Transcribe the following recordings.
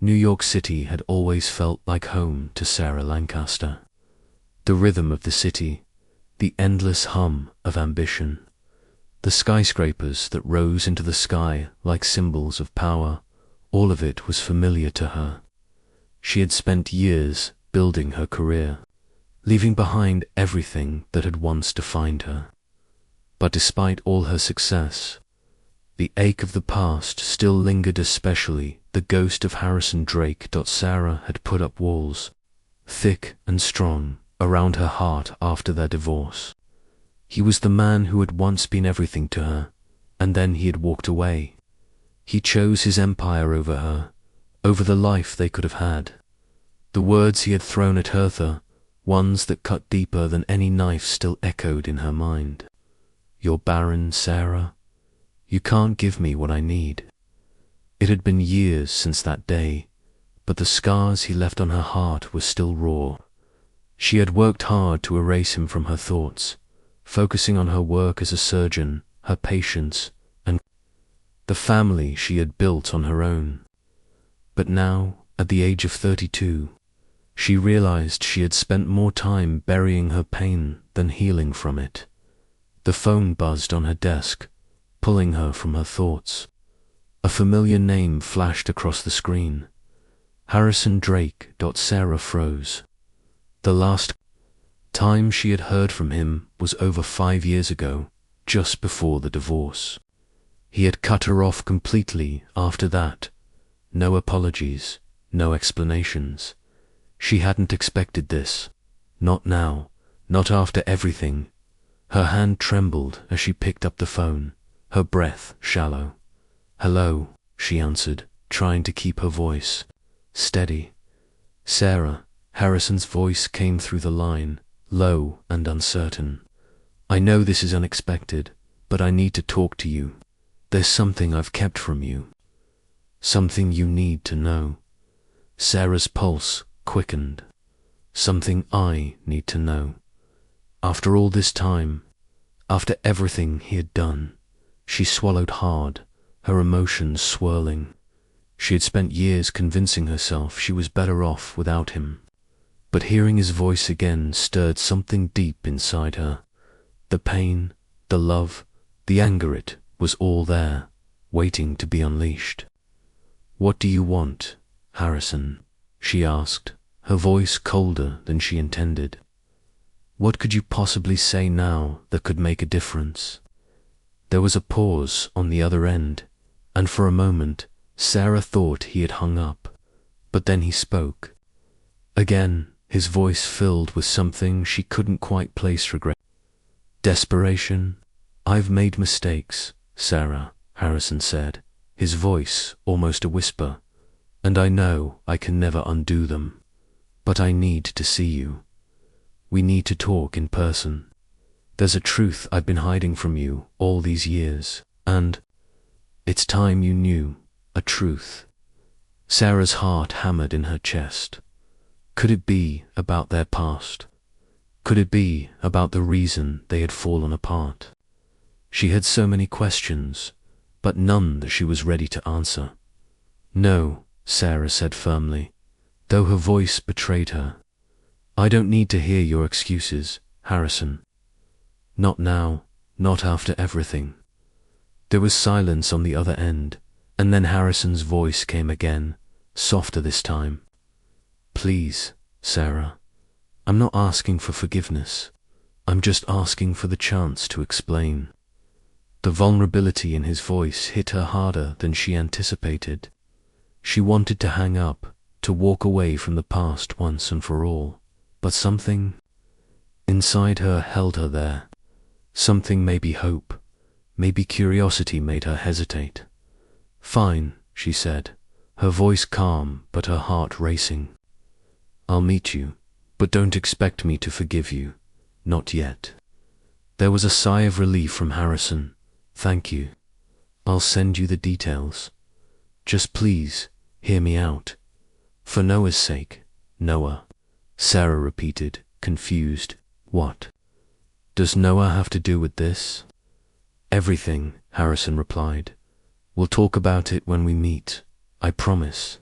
New York City had always felt like home to Sarah Lancaster. The rhythm of the city, the endless hum of ambition, the skyscrapers that rose into the sky like symbols of power, all of it was familiar to her. She had spent years building her career, leaving behind everything that had once defined her. But despite all her success, the ache of the past still lingered, especially the ghost of Harrison Drake. Sarah had put up walls, thick and strong, around her heart after their divorce. He was the man who had once been everything to her, and then he had walked away. He chose his empire over her, over the life they could have had. The words he had thrown at her, ones that cut deeper than any knife, still echoed in her mind. "You're barren, Sarah. You can't give me what I need." It had been years since that day, but the scars he left on her heart were still raw. She had worked hard to erase him from her thoughts, focusing on her work as a surgeon, her patience, and the family she had built on her own. But now, at the age of 32, she realized she had spent more time burying her pain than healing from it. The phone buzzed on her desk, pulling her from her thoughts. A familiar name flashed across the screen. Harrison Drake. Sarah froze. The last time she had heard from him was over 5 years ago, just before the divorce. He had cut her off completely after that. No apologies, no explanations. She hadn't expected this. Not now, not after everything. Her hand trembled as she picked up the phone, her breath shallow. "Hello," she answered, trying to keep her voice steady. "Sarah." Harrison's voice came through the line, low and uncertain. "I know this is unexpected, but I need to talk to you. There's something I've kept from you. Something you need to know." Sarah's pulse quickened. "Something I need to know." After all this time, after everything he had done, she swallowed hard, her emotions swirling. She had spent years convincing herself she was better off without him. But hearing his voice again stirred something deep inside her. The pain, the love, the anger, it was all there, waiting to be unleashed. "What do you want, Harrison?" she asked, her voice colder than she intended. What could you possibly say now that could make a difference? There was a pause on the other end, and for a moment Sarah thought he had hung up. But then he spoke. Again, his voice filled with something she couldn't quite place: regret. Desperation. "I've made mistakes, Sarah," Harrison said, his voice almost a whisper, "and I know I can never undo them. But I need to see you. We need to talk in person. There's a truth I've been hiding from you all these years, and it's time you knew, a truth." Sarah's heart hammered in her chest. Could it be about their past? Could it be about the reason they had fallen apart? She had so many questions, but none that she was ready to answer. "No," Sarah said firmly, though her voice betrayed her. "I don't need to hear your excuses, Harrison. Not now, not after everything." There was silence on the other end, and then Harrison's voice came again, softer this time. "Please, Sarah, I'm not asking for forgiveness. I'm just asking for the chance to explain." The vulnerability in his voice hit her harder than she anticipated. She wanted to hang up, to walk away from the past once and for all, but something inside her held her there. Something, maybe hope, maybe curiosity, made her hesitate. "Fine," she said, her voice calm but her heart racing. "I'll meet you, but don't expect me to forgive you. Not yet." There was a sigh of relief from Harrison. "Thank you. I'll send you the details. Just please, hear me out. For Noah's sake." "Noah," Sarah repeated, confused. "What does Noah have to do with this?" "Everything," Harrison replied. "We'll talk about it when we meet, I promise.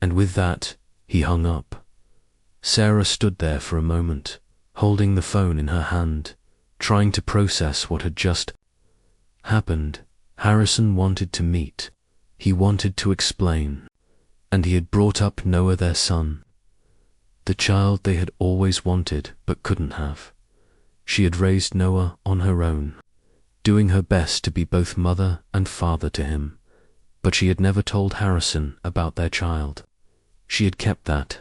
And with that, he hung up. Sarah stood there for a moment, holding the phone in her hand, trying to process what had just happened. Harrison wanted to meet. He wanted to explain. And he had brought up Noah, their son. The child they had always wanted but couldn't have. She had raised Noah on her own, doing her best to be both mother and father to him, but she had never told Harrison about their child. She had kept that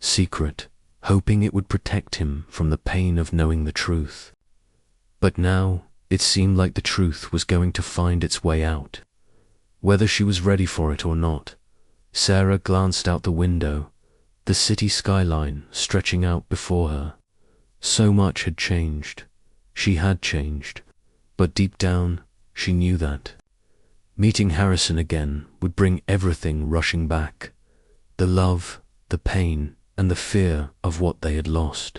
secret, hoping it would protect him from the pain of knowing the truth. But now it seemed like the truth was going to find its way out. Whether she was ready for it or not, Sarah glanced out the window, the city skyline stretching out before her. So much had changed. She had changed. But deep down, she knew that meeting Harrison again would bring everything rushing back. The love, the pain, and the fear of what they had lost.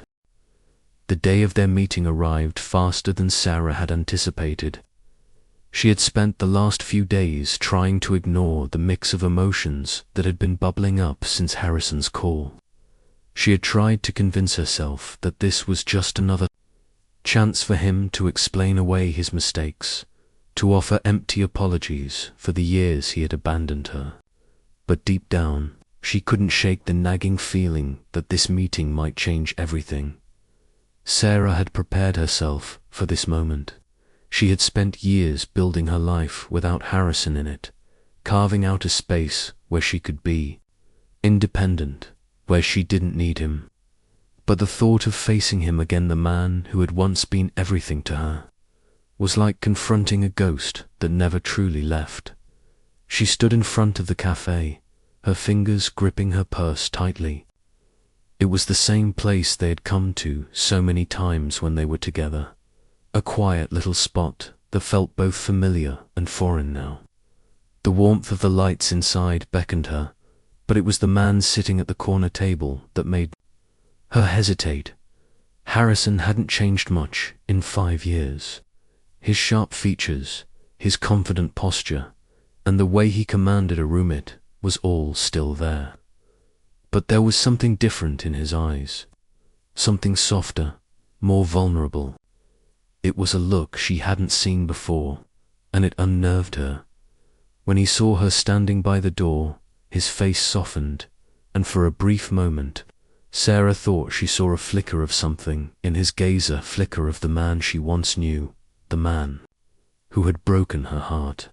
The day of their meeting arrived faster than Sarah had anticipated. She had spent the last few days trying to ignore the mix of emotions that had been bubbling up since Harrison's call. She had tried to convince herself that this was just another chance for him to explain away his mistakes, to offer empty apologies for the years he had abandoned her. But deep down, she couldn't shake the nagging feeling that this meeting might change everything. Sarah had prepared herself for this moment. She had spent years building her life without Harrison in it, carving out a space where she could be independent, where she didn't need him. But the thought of facing him again, the man who had once been everything to her, was like confronting a ghost that never truly left. She stood in front of the cafe, her fingers gripping her purse tightly. It was the same place they had come to so many times when they were together, a quiet little spot that felt both familiar and foreign now. The warmth of the lights inside beckoned her, but it was the man sitting at the corner table that made her hesitate. Harrison hadn't changed much in 5 years. His sharp features, his confident posture, and the way he commanded a roommate was all still there. But there was something different in his eyes, something softer, more vulnerable. It was a look she hadn't seen before, and it unnerved her. When he saw her standing by the door, his face softened, and for a brief moment, Sarah thought she saw a flicker of something in his gaze, a flicker of the man she once knew, the man who had broken her heart.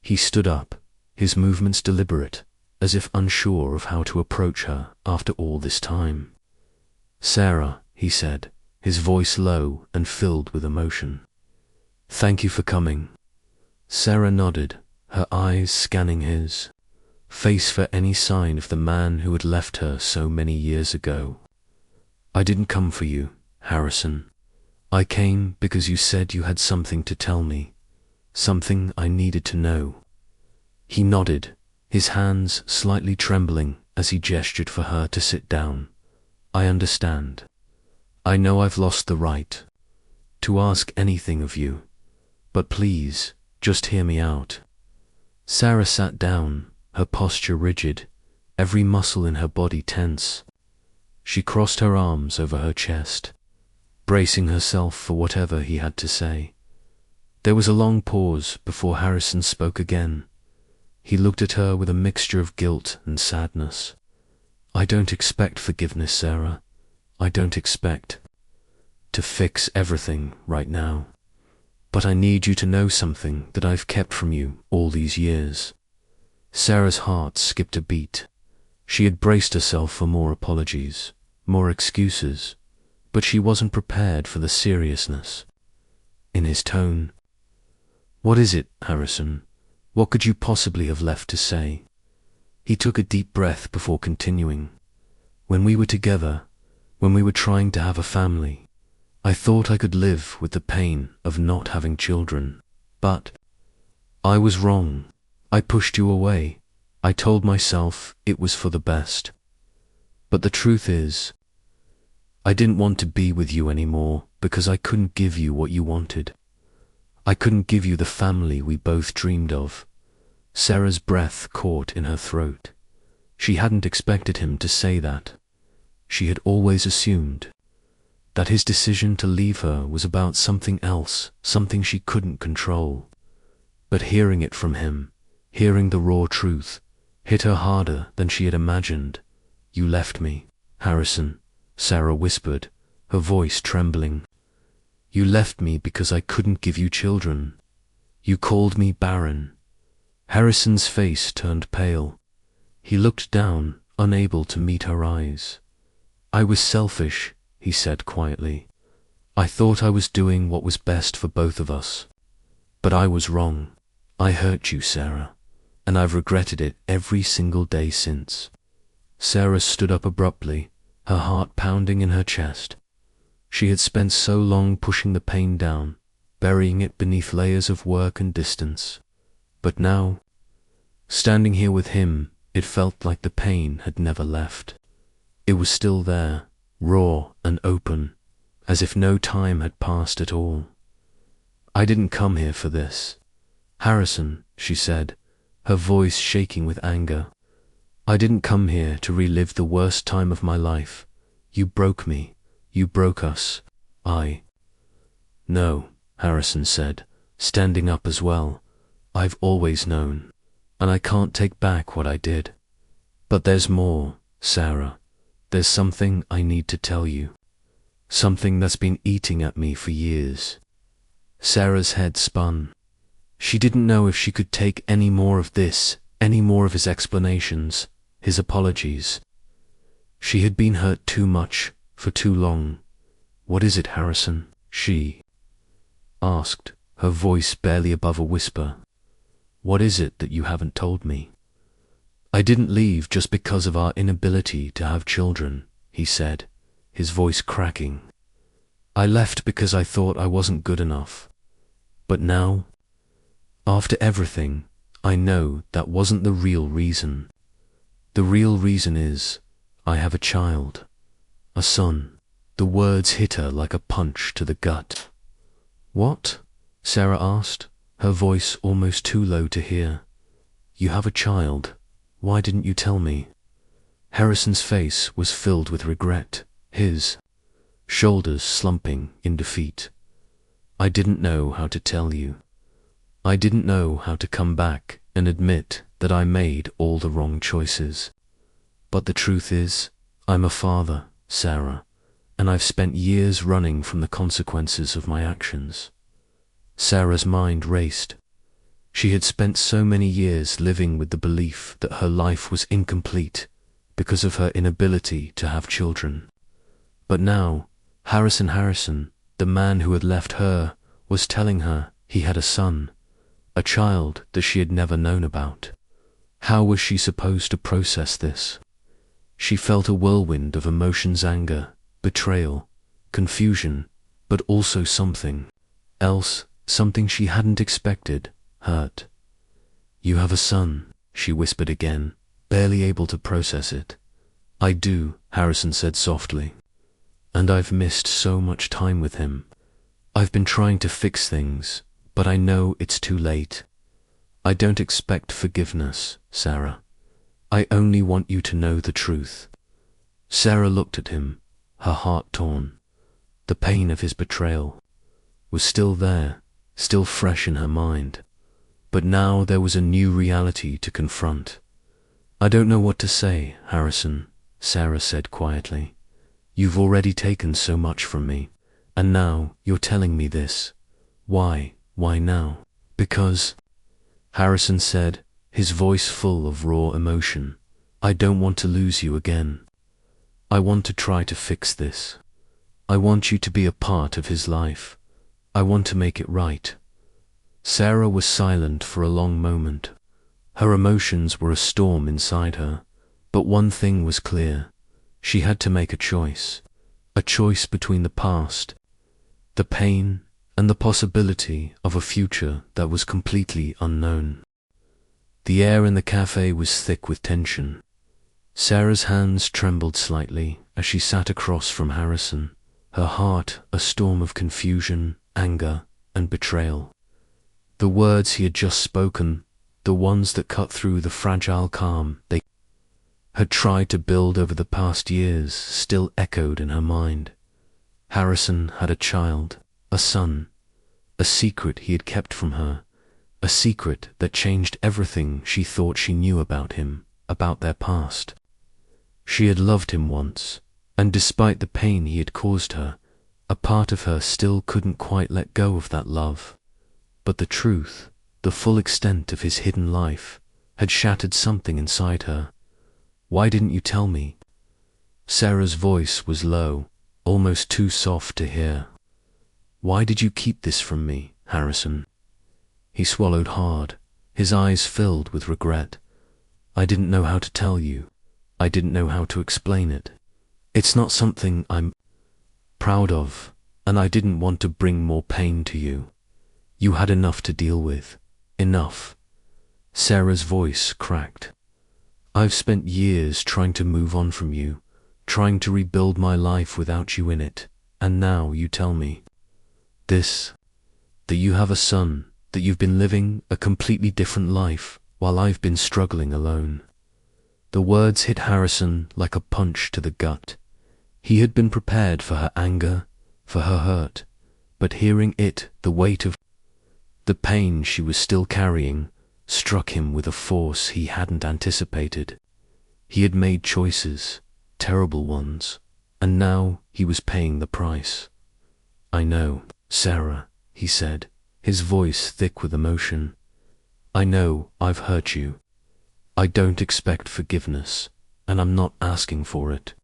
He stood up, his movements deliberate, as if unsure of how to approach her after all this time. "Sarah," he said, his voice low and filled with emotion. "Thank you for coming." Sarah nodded, her eyes scanning his face for any sign of the man who had left her so many years ago. "I didn't come for you, Harrison. I came because you said you had something to tell me, something I needed to know." He nodded, his hands slightly trembling as he gestured for her to sit down. "I understand. I know I've lost the right to ask anything of you, but please, just hear me out." Sarah sat down, her posture rigid, every muscle in her body tense. She crossed her arms over her chest, bracing herself for whatever he had to say. There was a long pause before Harrison spoke again. He looked at her with a mixture of guilt and sadness. "I don't expect forgiveness, Sarah. I don't expect to fix everything right now. But I need you to know something that I've kept from you all these years." Sarah's heart skipped a beat. She had braced herself for more apologies, more excuses, but she wasn't prepared for the seriousness in his tone. "What is it, Harrison? What could you possibly have left to say?" He took a deep breath before continuing. "When we were together, when we were trying to have a family, I thought I could live with the pain of not having children. But I was wrong. I pushed you away. I told myself it was for the best. But the truth is, I didn't want to be with you anymore because I couldn't give you what you wanted. I couldn't give you the family we both dreamed of." Sarah's breath caught in her throat. She hadn't expected him to say that. She had always assumed that his decision to leave her was about something else, something she couldn't control. But hearing it from him, hearing the raw truth, hit her harder than she had imagined. "You left me, Harrison," Sarah whispered, her voice trembling. "You left me because I couldn't give you children. You called me barren." Harrison's face turned pale. He looked down, unable to meet her eyes. "I was selfish," he said quietly. "I thought I was doing what was best for both of us. But I was wrong. I hurt you, Sarah, and I've regretted it every single day since." Sarah stood up abruptly, her heart pounding in her chest. She had spent so long pushing the pain down, burying it beneath layers of work and distance. But now, standing here with him, it felt like the pain had never left. It was still there, raw and open, as if no time had passed at all. "I didn't come here for this, Harrison," she said, her voice shaking with anger. "I didn't come here to relive the worst time of my life. You broke me. You broke us. No," Harrison said, standing up as well. "I've always known, and I can't take back what I did. But there's more, Sarah. There's something I need to tell you. Something that's been eating at me for years." Sarah's head spun. She didn't know if she could take any more of this, any more of his explanations, his apologies. She had been hurt too much, for too long. "What is it, Harrison?" she asked, her voice barely above a whisper. "What is it that you haven't told me?" "I didn't leave just because of our inability to have children," he said, his voice cracking. "I left because I thought I wasn't good enough. But now, after everything, I know that wasn't the real reason. The real reason is, I have a child, a son." The words hit her like a punch to the gut. "What?" Sarah asked, her voice almost too low to hear. "You have a child. Why didn't you tell me?" Harrison's face was filled with regret, his shoulders slumping in defeat. "I didn't know how to tell you. I didn't know how to come back and admit that I made all the wrong choices. But the truth is, I'm a father, Sarah, and I've spent years running from the consequences of my actions." Sarah's mind raced. She had spent so many years living with the belief that her life was incomplete because of her inability to have children. But now, Harrison, the man who had left her, was telling her he had a son, a child that she had never known about. How was she supposed to process this? She felt a whirlwind of emotions: anger, betrayal, confusion, but also something else, something she hadn't expected: hurt. "You have a son," she whispered again, barely able to process it. "I do," Harrison said softly. "And I've missed so much time with him. I've been trying to fix things, but I know it's too late. I don't expect forgiveness, Sarah. I only want you to know the truth." Sarah looked at him, her heart torn. The pain of his betrayal was still there, still fresh in her mind. But now there was a new reality to confront. "I don't know what to say, Harrison," Sarah said quietly. "You've already taken so much from me, and now you're telling me this. Why? Why now?" "Because," Harrison said, his voice full of raw emotion, "I don't want to lose you again. I want to try to fix this. I want you to be a part of his life. I want to make it right." Sarah was silent for a long moment. Her emotions were a storm inside her, but one thing was clear. She had to make a choice between the past, the pain, and the possibility of a future that was completely unknown. The air in the cafe was thick with tension. Sarah's hands trembled slightly as she sat across from Harrison, her heart a storm of confusion, anger, and betrayal. The words he had just spoken, the ones that cut through the fragile calm, had tried to build over the past years still echoed in her mind. Harrison had a child, a son, a secret he had kept from her, a secret that changed everything she thought she knew about him, about their past. She had loved him once, and despite the pain he had caused her, a part of her still couldn't quite let go of that love. But the truth, the full extent of his hidden life, had shattered something inside her. "Why didn't you tell me?" Sarah's voice was low, almost too soft to hear. "Why did you keep this from me, Harrison?" He swallowed hard, his eyes filled with regret. "I didn't know how to tell you. I didn't know how to explain it. It's not something I'm proud of, and I didn't want to bring more pain to you. You had enough to deal with. Enough." Sarah's voice cracked. "I've spent years trying to move on from you, trying to rebuild my life without you in it, and now you tell me this, that you have a son, that you've been living a completely different life while I've been struggling alone." The words hit Harrison like a punch to the gut. He had been prepared for her anger, for her hurt, but hearing it, the weight of the pain she was still carrying, struck him with a force he hadn't anticipated. He had made choices, terrible ones, and now he was paying the price. "I know, Sarah," he said, his voice thick with emotion. "I know I've hurt you. I don't expect forgiveness, and I'm not asking for it,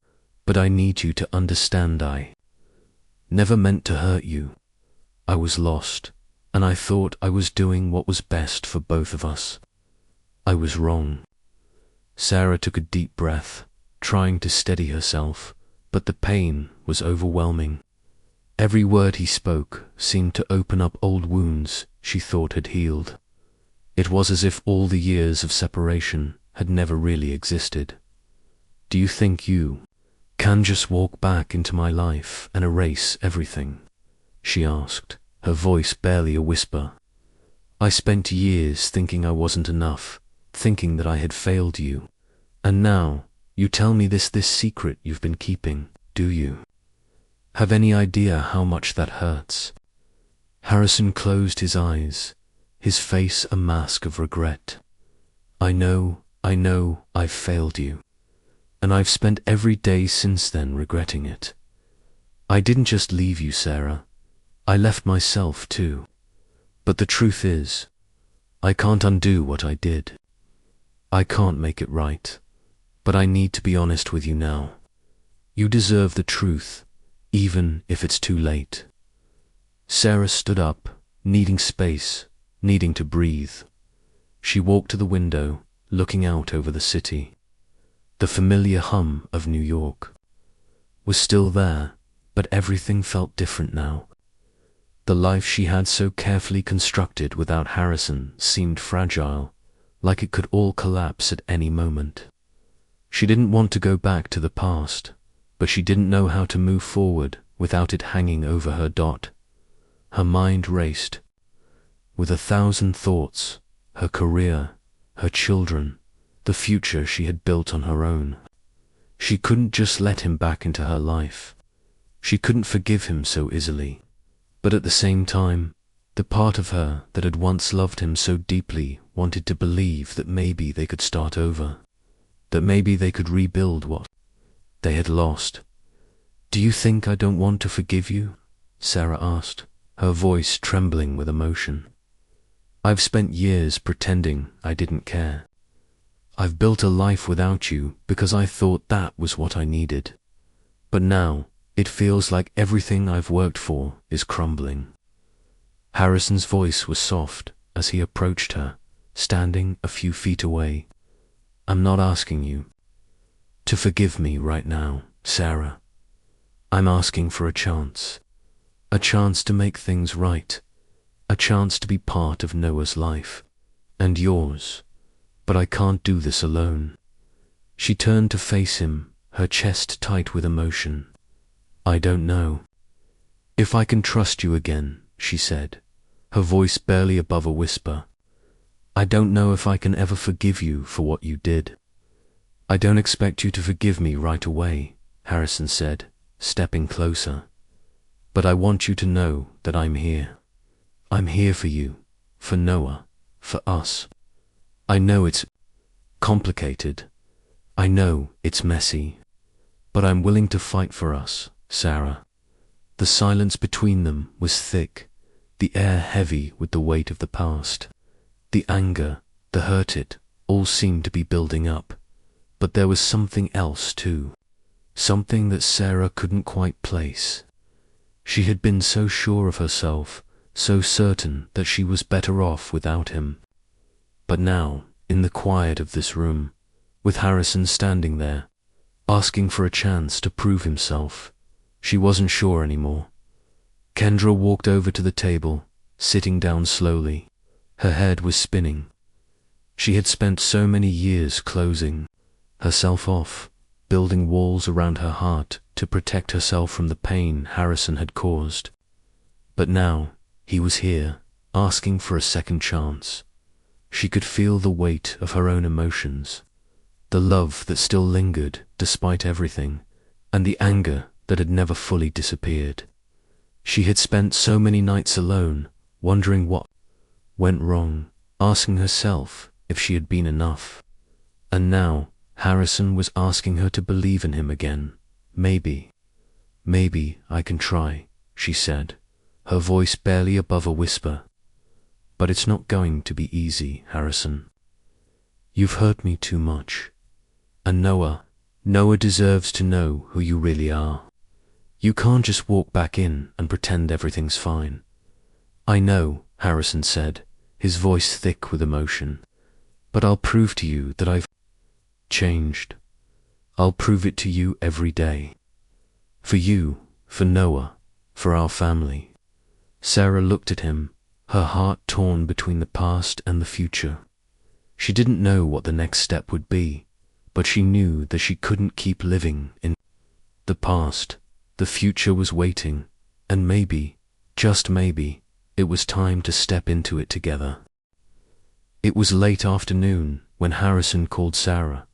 but I need you to understand I never meant to hurt you. I was lost, and I thought I was doing what was best for both of us. I was wrong." Sarah took a deep breath, trying to steady herself, but the pain was overwhelming. Every word he spoke seemed to open up old wounds she thought had healed. It was as if all the years of separation had never really existed. "Do you think you can just walk back into my life and erase everything?" she asked, her voice barely a whisper. "I spent years thinking I wasn't enough, thinking that I had failed you. And now you tell me this secret you've been keeping, do you? Have any idea how much that hurts?" Harrison closed his eyes, his face a mask of regret. I know I've failed you, and I've spent every day since then regretting it. I didn't just leave you, Sarah. I left myself too. But the truth is, I can't undo what I did. I can't make it right, but I need to be honest with you now. You deserve the truth, even if it's too late." Sarah stood up, needing space, needing to breathe. She walked to the window, looking out over the city. The familiar hum of New York was still there, but everything felt different now. The life she had so carefully constructed without Harrison seemed fragile, like it could all collapse at any moment. She didn't want to go back to the past, but she didn't know how to move forward without it hanging over her. Her mind raced with 1,000 thoughts, her career, her children, the future she had built on her own. She couldn't just let him back into her life. She couldn't forgive him so easily. But at the same time, the part of her that had once loved him so deeply wanted to believe that maybe they could start over, that maybe they could rebuild what they had lost. "Do you think I don't want to forgive you?" Sarah asked, her voice trembling with emotion. "I've spent years pretending I didn't care. I've built a life without you because I thought that was what I needed. But now, it feels like everything I've worked for is crumbling." Harrison's voice was soft as he approached her, standing a few feet away. "I'm not asking you to forgive me right now, Sarah. I'm asking for a chance to make things right, a chance to be part of Noah's life, and yours. But I can't do this alone." She turned to face him, her chest tight with emotion. "I don't know if I can trust you again," she said, her voice barely above a whisper. "I don't know if I can ever forgive you for what you did. I don't expect you to forgive me right away, Harrison said, stepping closer. But I want you to know that I'm here. I'm here for you, for Noah, for us. I know it's complicated. I know it's messy. But I'm willing to fight for us, Sarah. The silence between them was thick, the air heavy with the weight of the past. The anger, the hurt, it all seemed to be building up. But there was something else too. Something that Sarah couldn't quite place. She had been so sure of herself, so certain that she was better off without him. But now, in the quiet of this room, with Harrison standing there, asking for a chance to prove himself, she wasn't sure anymore. Kendra walked over to the table, sitting down slowly. Her head was spinning. She had spent so many years closing herself off, building walls around her heart to protect herself from the pain Harrison had caused. But now, he was here, asking for a second chance. She could feel the weight of her own emotions, the love that still lingered despite everything, and the anger that had never fully disappeared. She had spent so many nights alone, wondering what went wrong, asking herself if she had been enough. And now, Harrison was asking her to believe in him again. Maybe I can try, she said, her voice barely above a whisper. But it's not going to be easy, Harrison. You've hurt me too much. And Noah deserves to know who you really are. You can't just walk back in and pretend everything's fine. I know, Harrison said, his voice thick with emotion. But I'll prove to you that I've changed. I'll prove it to you every day. For you, for Noah, for our family. Sarah looked at him, her heart torn between the past and the future. She didn't know what the next step would be, but she knew that she couldn't keep living in the past. The future was waiting, and maybe, just maybe, it was time to step into it together. It was late afternoon when Harrison called Sarah,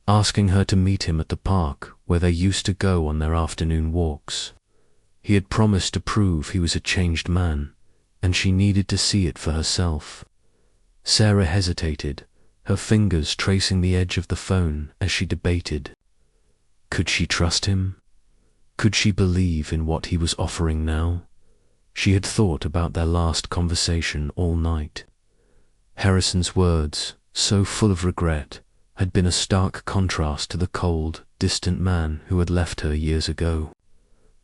asking her to meet him at the park where they used to go on their afternoon walks. He had promised to prove he was a changed man, and she needed to see it for herself. Sarah hesitated, her fingers tracing the edge of the phone as she debated. Could she trust him? Could she believe in what he was offering now? She had thought about their last conversation all night. Harrison's words, so full of regret, had been a stark contrast to the cold, distant man who had left her years ago.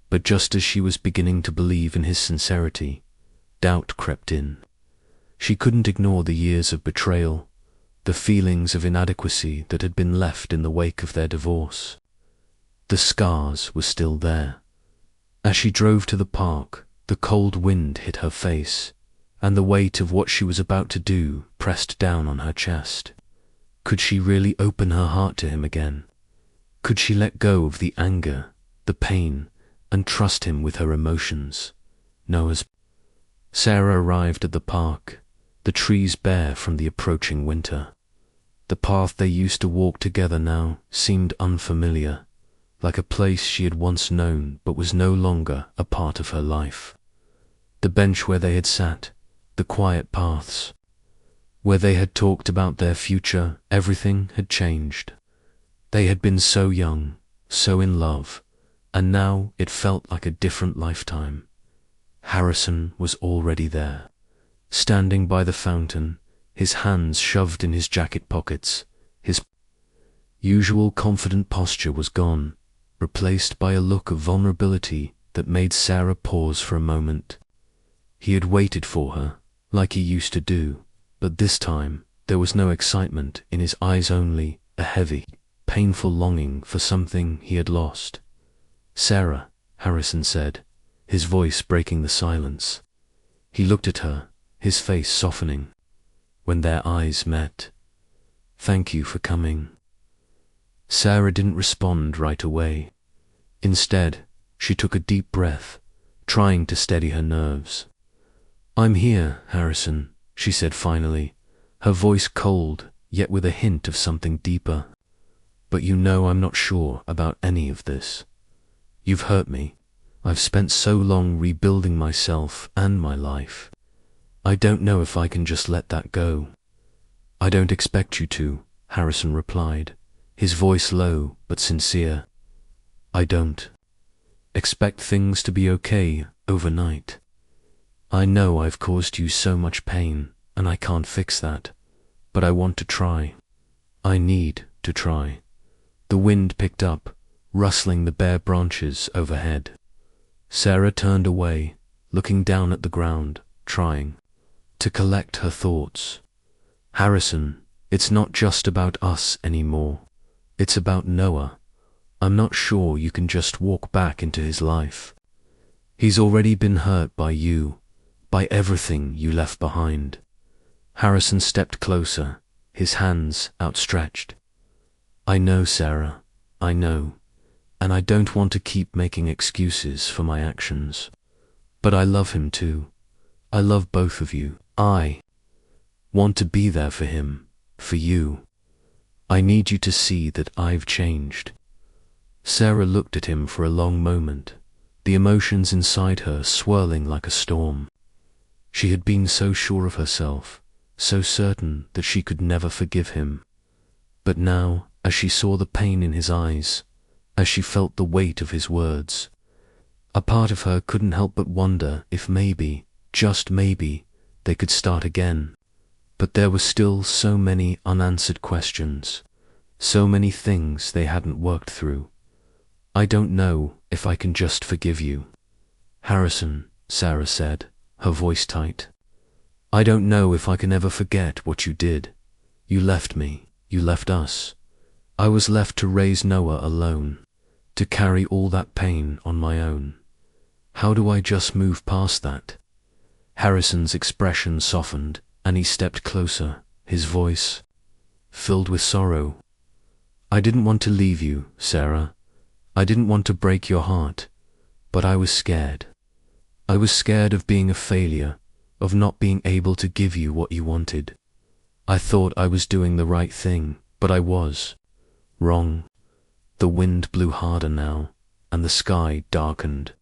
But just as she was beginning to believe in his sincerity, doubt crept in. She couldn't ignore the years of betrayal, the feelings of inadequacy that had been left in the wake of their divorce. The scars were still there. As she drove to the park, the cold wind hit her face, and the weight of what she was about to do pressed down on her chest. Could she really open her heart to him again? Could she let go of the anger, the pain, and trust him with her emotions? Noah's. Sarah arrived at the park, the trees bare from the approaching winter. The path they used to walk together now seemed unfamiliar, like a place she had once known but was no longer a part of her life. The bench where they had sat, the quiet paths, where they had talked about their future, everything had changed. They had been so young, so in love, and now it felt like a different lifetime. Harrison was already there, standing by the fountain, his hands shoved in his jacket pockets. His usual confident posture was gone, replaced by a look of vulnerability that made Sarah pause for a moment. He had waited for her, like he used to do, but this time there was no excitement in his eyes, only a heavy, painful longing for something he had lost. Sarah, Harrison said, his voice breaking the silence. He looked at her, his face softening. When their eyes met, "Thank you for coming." Sarah didn't respond right away. Instead, she took a deep breath, trying to steady her nerves. "I'm here, Harrison," she said finally, her voice cold, yet with a hint of something deeper. but you know I'm not sure about any of this. You've hurt me. I've spent so long rebuilding myself and my life. I don't know if I can just let that go." "I don't expect you to," Harrison replied, his voice low but sincere. "I don't expect things to be okay overnight. I know I've caused you so much pain, and I can't fix that, but I want to try. I need to try." The wind picked up, rustling the bare branches overhead. Sarah turned away, looking down at the ground, trying to collect her thoughts. "Harrison, it's not just about us anymore. It's about Noah. I'm not sure you can just walk back into his life. He's already been hurt by you, by everything you left behind." Harrison stepped closer, his hands outstretched. "I know, Sarah, I know, and I don't want to keep making excuses for my actions. But I love him too. I love both of you. I want to be there for him, for you. I need you to see that I've changed." Sarah looked at him for a long moment, the emotions inside her swirling like a storm. She had been so sure of herself, so certain that she could never forgive him. But now, as she saw the pain in his eyes, as she felt the weight of his words, a part of her couldn't help but wonder if maybe, just maybe, they could start again. But there were still so many unanswered questions, so many things they hadn't worked through. "I don't know if I can just forgive you, Harrison," Sarah said, her voice tight. "I don't know if I can ever forget what you did. You left me, you left us. I was left to raise Noah alone, to carry all that pain on my own. How do I just move past that?" Harrison's expression softened, and he stepped closer, his voice filled with sorrow. "I didn't want to leave you, Sarah. I didn't want to break your heart, but I was scared. I was scared of being a failure, of not being able to give you what you wanted. I thought I was doing the right thing, but I was wrong." The wind blew harder now, and the sky darkened.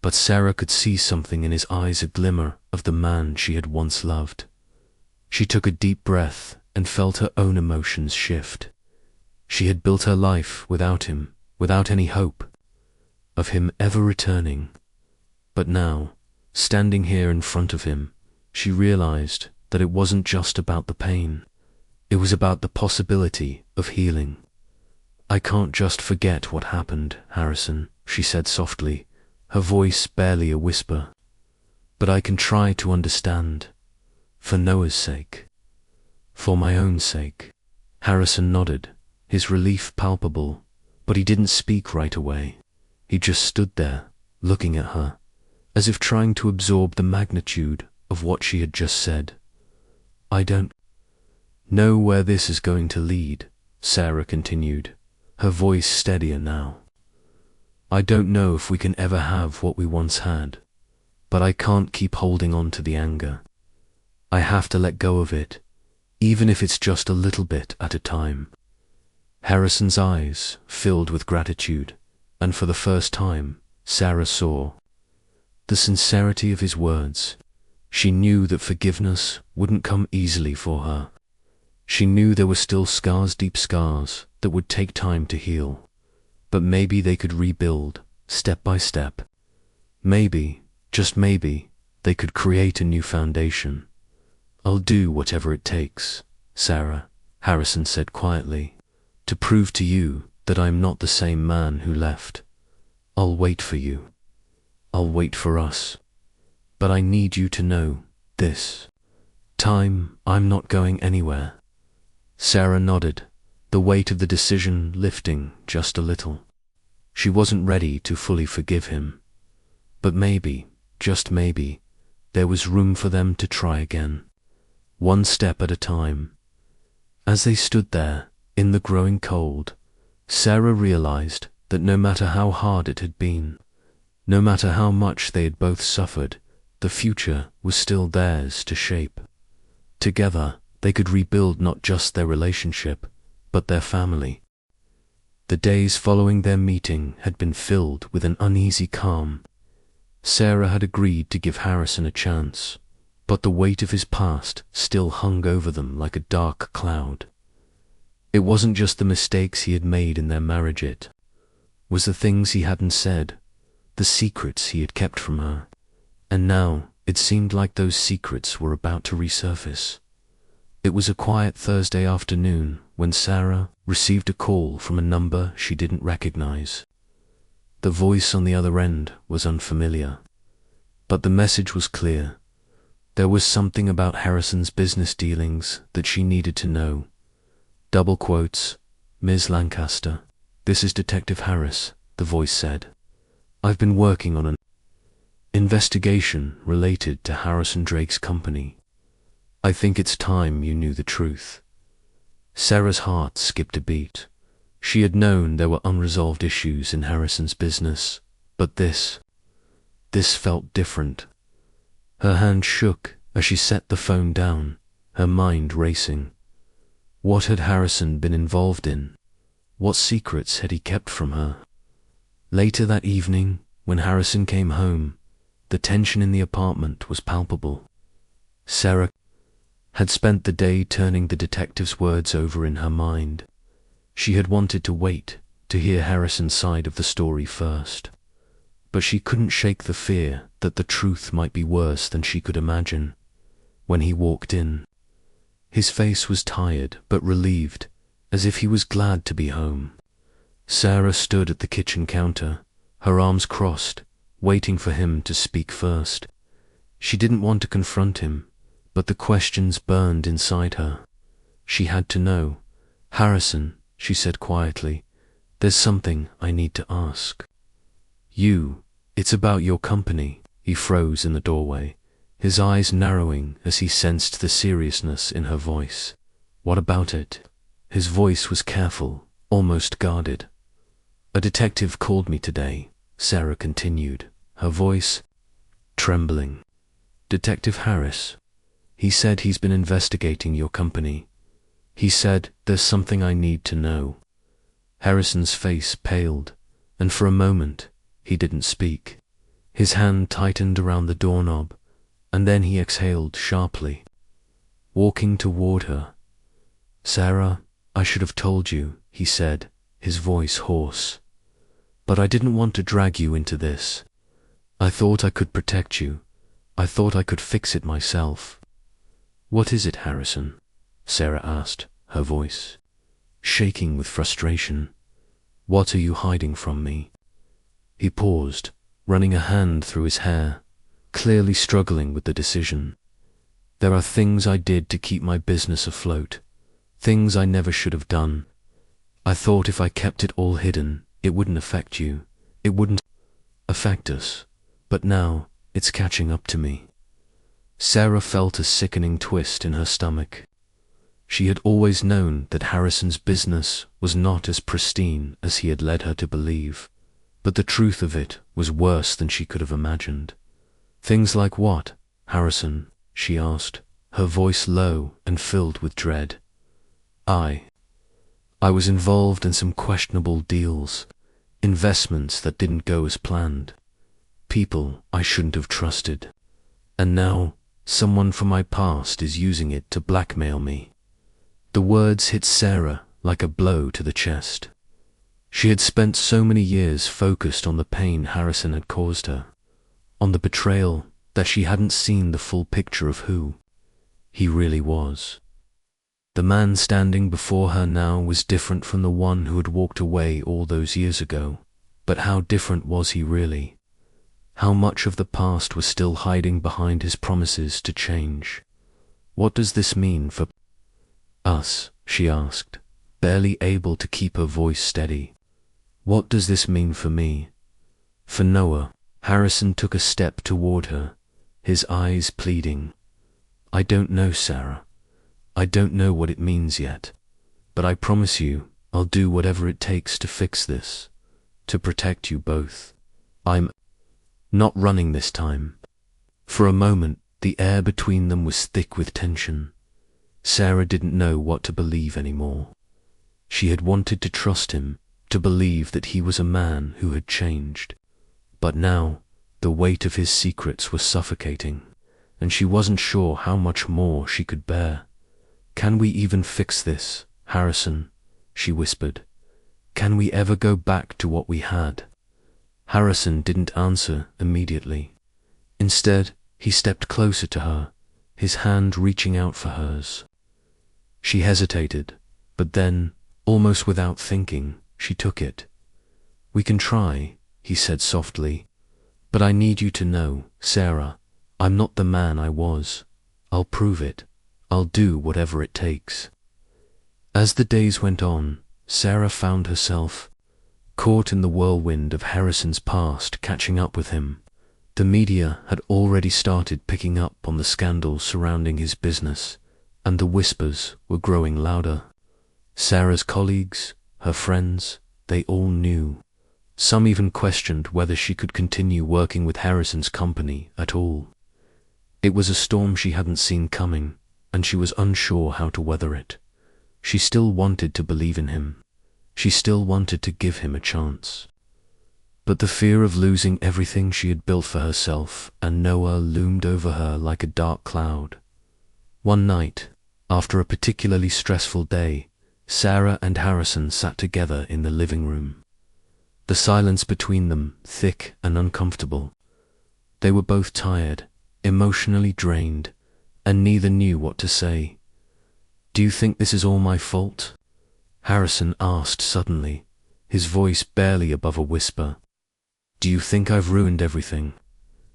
But Sarah could see something in his eyes, a glimmer of the man she had once loved. She took a deep breath and felt her own emotions shift. She had built her life without him, without any hope of him ever returning. But now, standing here in front of him, she realized that it wasn't just about the pain. It was about the possibility of healing. "I can't just forget what happened, Harrison," she said softly, her voice barely a whisper. "But I can try to understand, for Noah's sake, for my own sake." Harrison nodded, his relief palpable, but he didn't speak right away. He just stood there, looking at her, as if trying to absorb the magnitude of what she had just said. "I don't know where this is going to lead," Sarah continued, her voice steadier now. "I don't know if we can ever have what we once had, but I can't keep holding on to the anger. I have to let go of it, even if it's just a little bit at a time." Harrison's eyes filled with gratitude, and for the first time, Sarah saw the sincerity of his words. She knew that forgiveness wouldn't come easily for her. She knew there were still scars, deep scars, that would take time to heal. But maybe they could rebuild, step by step. Maybe, just maybe, they could create a new foundation. "I'll do whatever it takes, Sarah," Harrison said quietly, "to prove to you that I'm not the same man who left. I'll wait for you. I'll wait for us. But I need you to know this time I'm not going anywhere." Sarah nodded, the weight of the decision lifting just a little. She wasn't ready to fully forgive him. But maybe, just maybe, there was room for them to try again, one step at a time. As they stood there, in the growing cold, Sarah realized that no matter how hard it had been, no matter how much they had both suffered, the future was still theirs to shape. Together, they could rebuild not just their relationship, but their family. The days following their meeting had been filled with an uneasy calm. Sarah had agreed to give Harrison a chance, but the weight of his past still hung over them like a dark cloud. It wasn't just the mistakes he had made in their marriage, it was the things he hadn't said, the secrets he had kept from her. And now it seemed like those secrets were about to resurface. It was a quiet Thursday afternoon when Sarah received a call from a number she didn't recognize. The voice on the other end was unfamiliar, but the message was clear. There was something about Harrison's business dealings that she needed to know. Double quotes, "Ms. Lancaster, this is Detective Harris," the voice said. "I've been working on an investigation related to Harrison Drake's company. I think it's time you knew the truth." Sarah's heart skipped a beat. She had known there were unresolved issues in Harrison's business, but this felt different. Her hand shook as she set the phone down, her mind racing. What had Harrison been involved in? What secrets had he kept from her? Later that evening, when Harrison came home, the tension in the apartment was palpable. Sarah had spent the day turning the detective's words over in her mind. She had wanted to wait to hear Harrison's side of the story first, but she couldn't shake the fear that the truth might be worse than she could imagine. When he walked in, his face was tired but relieved, as if he was glad to be home. Sarah stood at the kitchen counter, her arms crossed, waiting for him to speak first. She didn't want to confront him, but the questions burned inside her. She had to know. "Harrison," she said quietly, "there's something I need to ask." It's about your company." He froze in the doorway, his eyes narrowing as he sensed the seriousness in her voice. "What about it?" His voice was careful, almost guarded. "A detective called me today," Sarah continued, her voice trembling. "Detective Harris. He said he's been investigating your company. He said there's something I need to know." Harrison's face paled, and for a moment he didn't speak. His hand tightened around the doorknob, and then he exhaled sharply, walking toward her. "Sarah, I should have told you," he said, his voice hoarse. "But I didn't want to drag you into this. I thought I could protect you. I thought I could fix it myself." "What is it, Harrison?" Sarah asked, her voice shaking with frustration. "What are you hiding from me?" He paused, running a hand through his hair, clearly struggling with the decision. "There are things I did to keep my business afloat, things I never should have done. I thought if I kept it all hidden, it wouldn't affect you. It wouldn't affect us. But now it's catching up to me." Sarah felt a sickening twist in her stomach. She had always known that Harrison's business was not as pristine as he had led her to believe, but the truth of it was worse than she could have imagined. "Things like what, Harrison?" she asked, her voice low and filled with dread. I was involved in some questionable deals, investments that didn't go as planned, people I shouldn't have trusted, and now someone from my past is using it to blackmail me." The words hit Sarah like a blow to the chest. She had spent so many years focused on the pain Harrison had caused her, on the betrayal, that she hadn't seen the full picture of who he really was. The man standing before her now was different from the one who had walked away all those years ago, but how different was he really? How much of the past was still hiding behind his promises to change? "What does this mean for us?" she asked, barely able to keep her voice steady. "What does this mean for me? For Noah?" Harrison took a step toward her, his eyes pleading. "I don't know, Sarah. I don't know what it means yet, but I promise you I'll do whatever it takes to fix this, to protect you both. I'm not running this time." For a moment, the air between them was thick with tension. Sarah didn't know what to believe anymore. She had wanted to trust him, to believe that he was a man who had changed. But now, the weight of his secrets was suffocating, and she wasn't sure how much more she could bear. "Can we even fix this, Harrison?" she whispered. "Can we ever go back to what we had?" Harrison didn't answer immediately. Instead, he stepped closer to her, his hand reaching out for hers. She hesitated, but then, almost without thinking, she took it. "We can try," he said softly, "but I need you to know, Sarah, I'm not the man I was. I'll prove it. I'll do whatever it takes." As the days went on, Sarah found herself caught in the whirlwind of Harrison's past catching up with him. The media had already started picking up on the scandals surrounding his business, and the whispers were growing louder. Sarah's colleagues, her friends, they all knew. Some even questioned whether she could continue working with Harrison's company at all. It was a storm she hadn't seen coming, and she was unsure how to weather it. She still wanted to believe in him. She still wanted to give him a chance. But the fear of losing everything she had built for herself and Noah loomed over her like a dark cloud. One night, after a particularly stressful day, Sarah and Harrison sat together in the living room. The silence between them thick and uncomfortable. They were both tired, emotionally drained, and neither knew what to say. "Do you think this is all my fault?" Harrison asked suddenly, his voice barely above a whisper. "Do you think I've ruined everything?"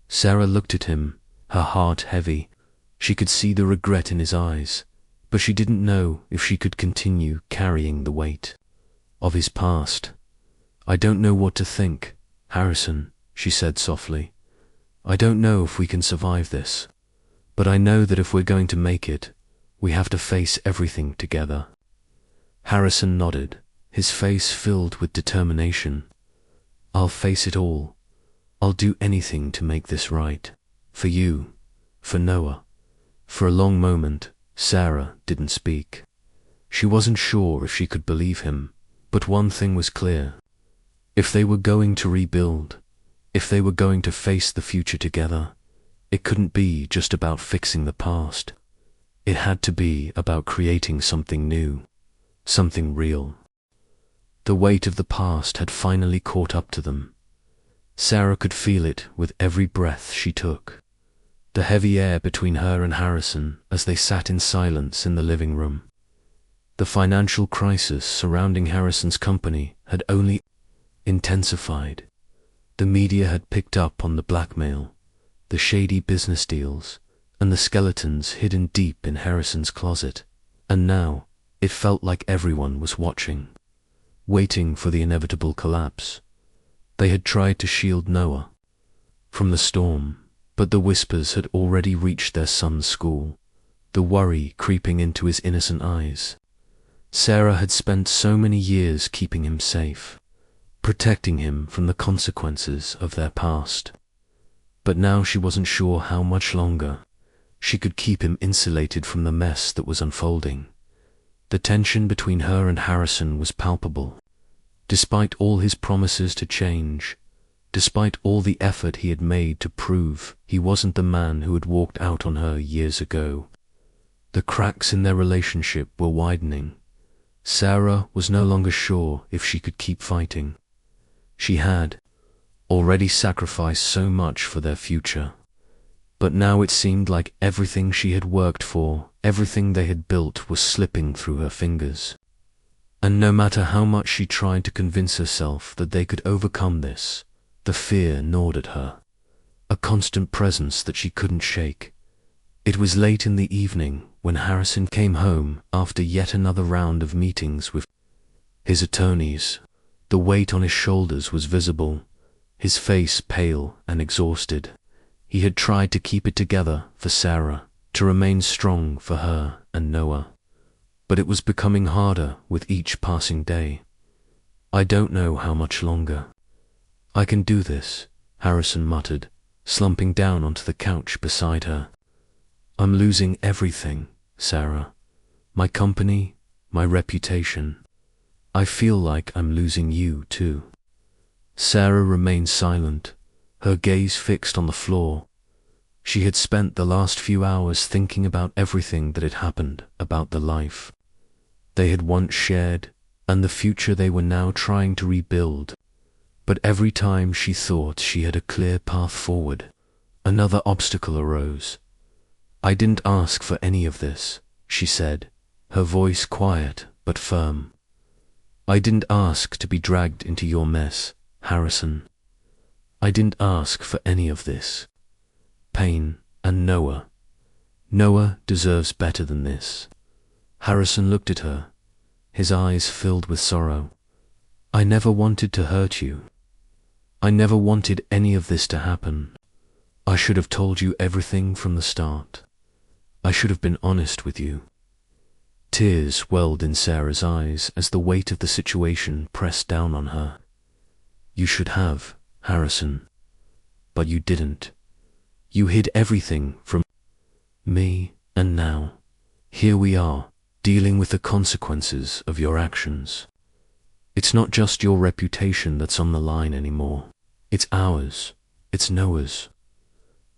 Sarah looked at him, her heart heavy. She could see the regret in his eyes, but she didn't know if she could continue carrying the weight of his past. "I don't know what to think, Harrison," she said softly. "I don't know if we can survive this, but I know that if we're going to make it, we have to face everything together." Harrison nodded, his face filled with determination. "I'll face it all. I'll do anything to make this right. For you, for Noah." For a long moment, Sarah didn't speak. She wasn't sure if she could believe him, but one thing was clear. If they were going to rebuild, if they were going to face the future together, it couldn't be just about fixing the past. It had to be about creating something new, something real. The weight of the past had finally caught up to them. Sarah could feel it with every breath she took. The heavy air between her and Harrison as they sat in silence in the living room. The financial crisis surrounding Harrison's company had only intensified. The media had picked up on the blackmail, the shady business deals, and the skeletons hidden deep in Harrison's closet. And now, it felt like everyone was watching, waiting for the inevitable collapse. They had tried to shield Noah from the storm, but the whispers had already reached their son's school, the worry creeping into his innocent eyes. Sarah had spent so many years keeping him safe, protecting him from the consequences of their past. But now she wasn't sure how much longer she could keep him insulated from the mess that was unfolding. The tension between her and Harrison was palpable. Despite all his promises to change, despite all the effort he had made to prove he wasn't the man who had walked out on her years ago, the cracks in their relationship were widening. Sarah was no longer sure if she could keep fighting. She had already sacrificed so much for their future, but now it seemed like everything she had worked for, everything they had built, was slipping through her fingers. And no matter how much she tried to convince herself that they could overcome this, the fear gnawed at her, a constant presence that she couldn't shake. It was late in the evening when Harrison came home after yet another round of meetings with his attorneys. The weight on his shoulders was visible, his face pale and exhausted. He had tried to keep it together for Sarah, to remain strong for her and Noah, but it was becoming harder with each passing day. "I don't know how much longer. I can do this," Harrison muttered, slumping down onto the couch beside her. "I'm losing everything, Sarah. My company, my reputation. I feel like I'm losing you too. Sarah remained silent, her gaze fixed on the floor. She had spent the last few hours thinking about everything that had happened, about the life they had once shared, and the future they were now trying to rebuild. But every time she thought she had a clear path forward, another obstacle arose. I didn't ask for any of this, she said, her voice quiet but firm. I didn't ask to be dragged into your mess, Harrison. I didn't ask for any of this. Pain and Noah deserves better than this. Harrison looked at her, his eyes filled with sorrow. I never wanted to hurt you. I never wanted any of this to happen. I should have told you everything from the start. I should have been honest with you. Tears welled in Sarah's eyes as the weight of the situation pressed down on her. You should have, Harrison. But you didn't. You hid everything from me, and now, here we are, dealing with the consequences of your actions. It's not just your reputation that's on the line anymore. It's ours. It's Noah's.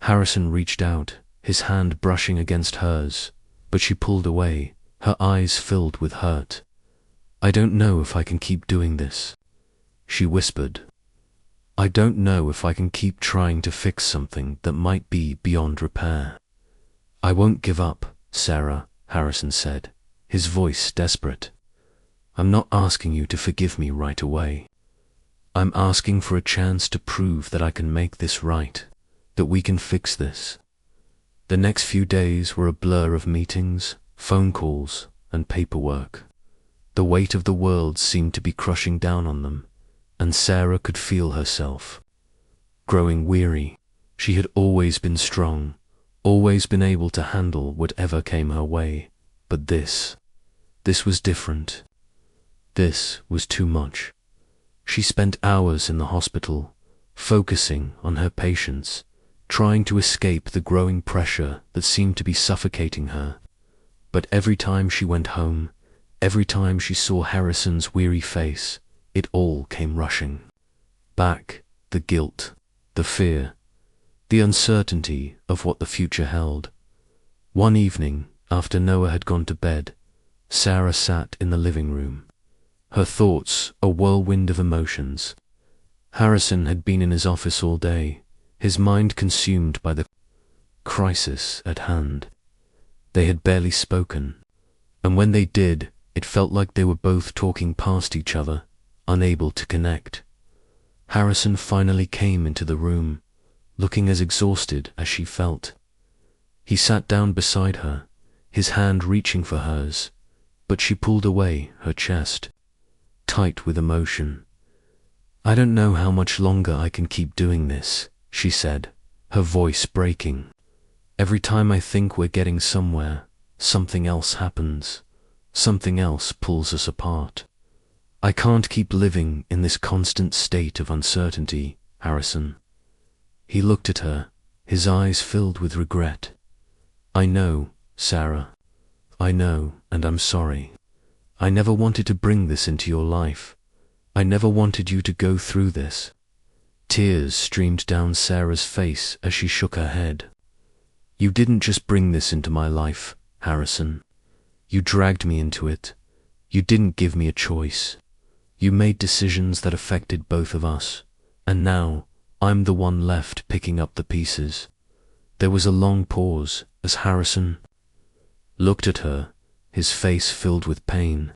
Harrison reached out, his hand brushing against hers, but she pulled away, her eyes filled with hurt. I don't know if I can keep doing this, she whispered. I don't know if I can keep trying to fix something that might be beyond repair. I won't give up, Sarah, Harrison said, his voice desperate. I'm not asking you to forgive me right away. I'm asking for a chance to prove that I can make this right, that we can fix this. The next few days were a blur of meetings, phone calls, and paperwork. The weight of the world seemed to be crushing down on them, and Sarah could feel herself growing weary. She had always been strong, always been able to handle whatever came her way, but this was different. This was too much. She spent hours in the hospital, focusing on her patients, trying to escape the growing pressure that seemed to be suffocating her. But every time she went home, every time she saw Harrison's weary face, it all came rushing back, the guilt, the fear, the uncertainty of what the future held. One evening, after Noah had gone to bed, Sarah sat in the living room, her thoughts a whirlwind of emotions. Harrison had been in his office all day, his mind consumed by the crisis at hand. They had barely spoken, and when they did, it felt like they were both talking past each other, unable to connect. Harrison finally came into the room, looking as exhausted as she felt. He sat down beside her, his hand reaching for hers, but she pulled away, her chest tight with emotion. I don't know how much longer I can keep doing this, she said, her voice breaking. Every time I think we're getting somewhere, something else happens. Something else pulls us apart. I can't keep living in this constant state of uncertainty, Harrison. He looked at her, his eyes filled with regret. I know, Sarah. I know, and I'm sorry. I never wanted to bring this into your life. I never wanted you to go through this. Tears streamed down Sarah's face as she shook her head. You didn't just bring this into my life, Harrison. You dragged me into it. You didn't give me a choice. You made decisions that affected both of us, and now I'm the one left picking up the pieces. There was a long pause as Harrison looked at her, his face filled with pain.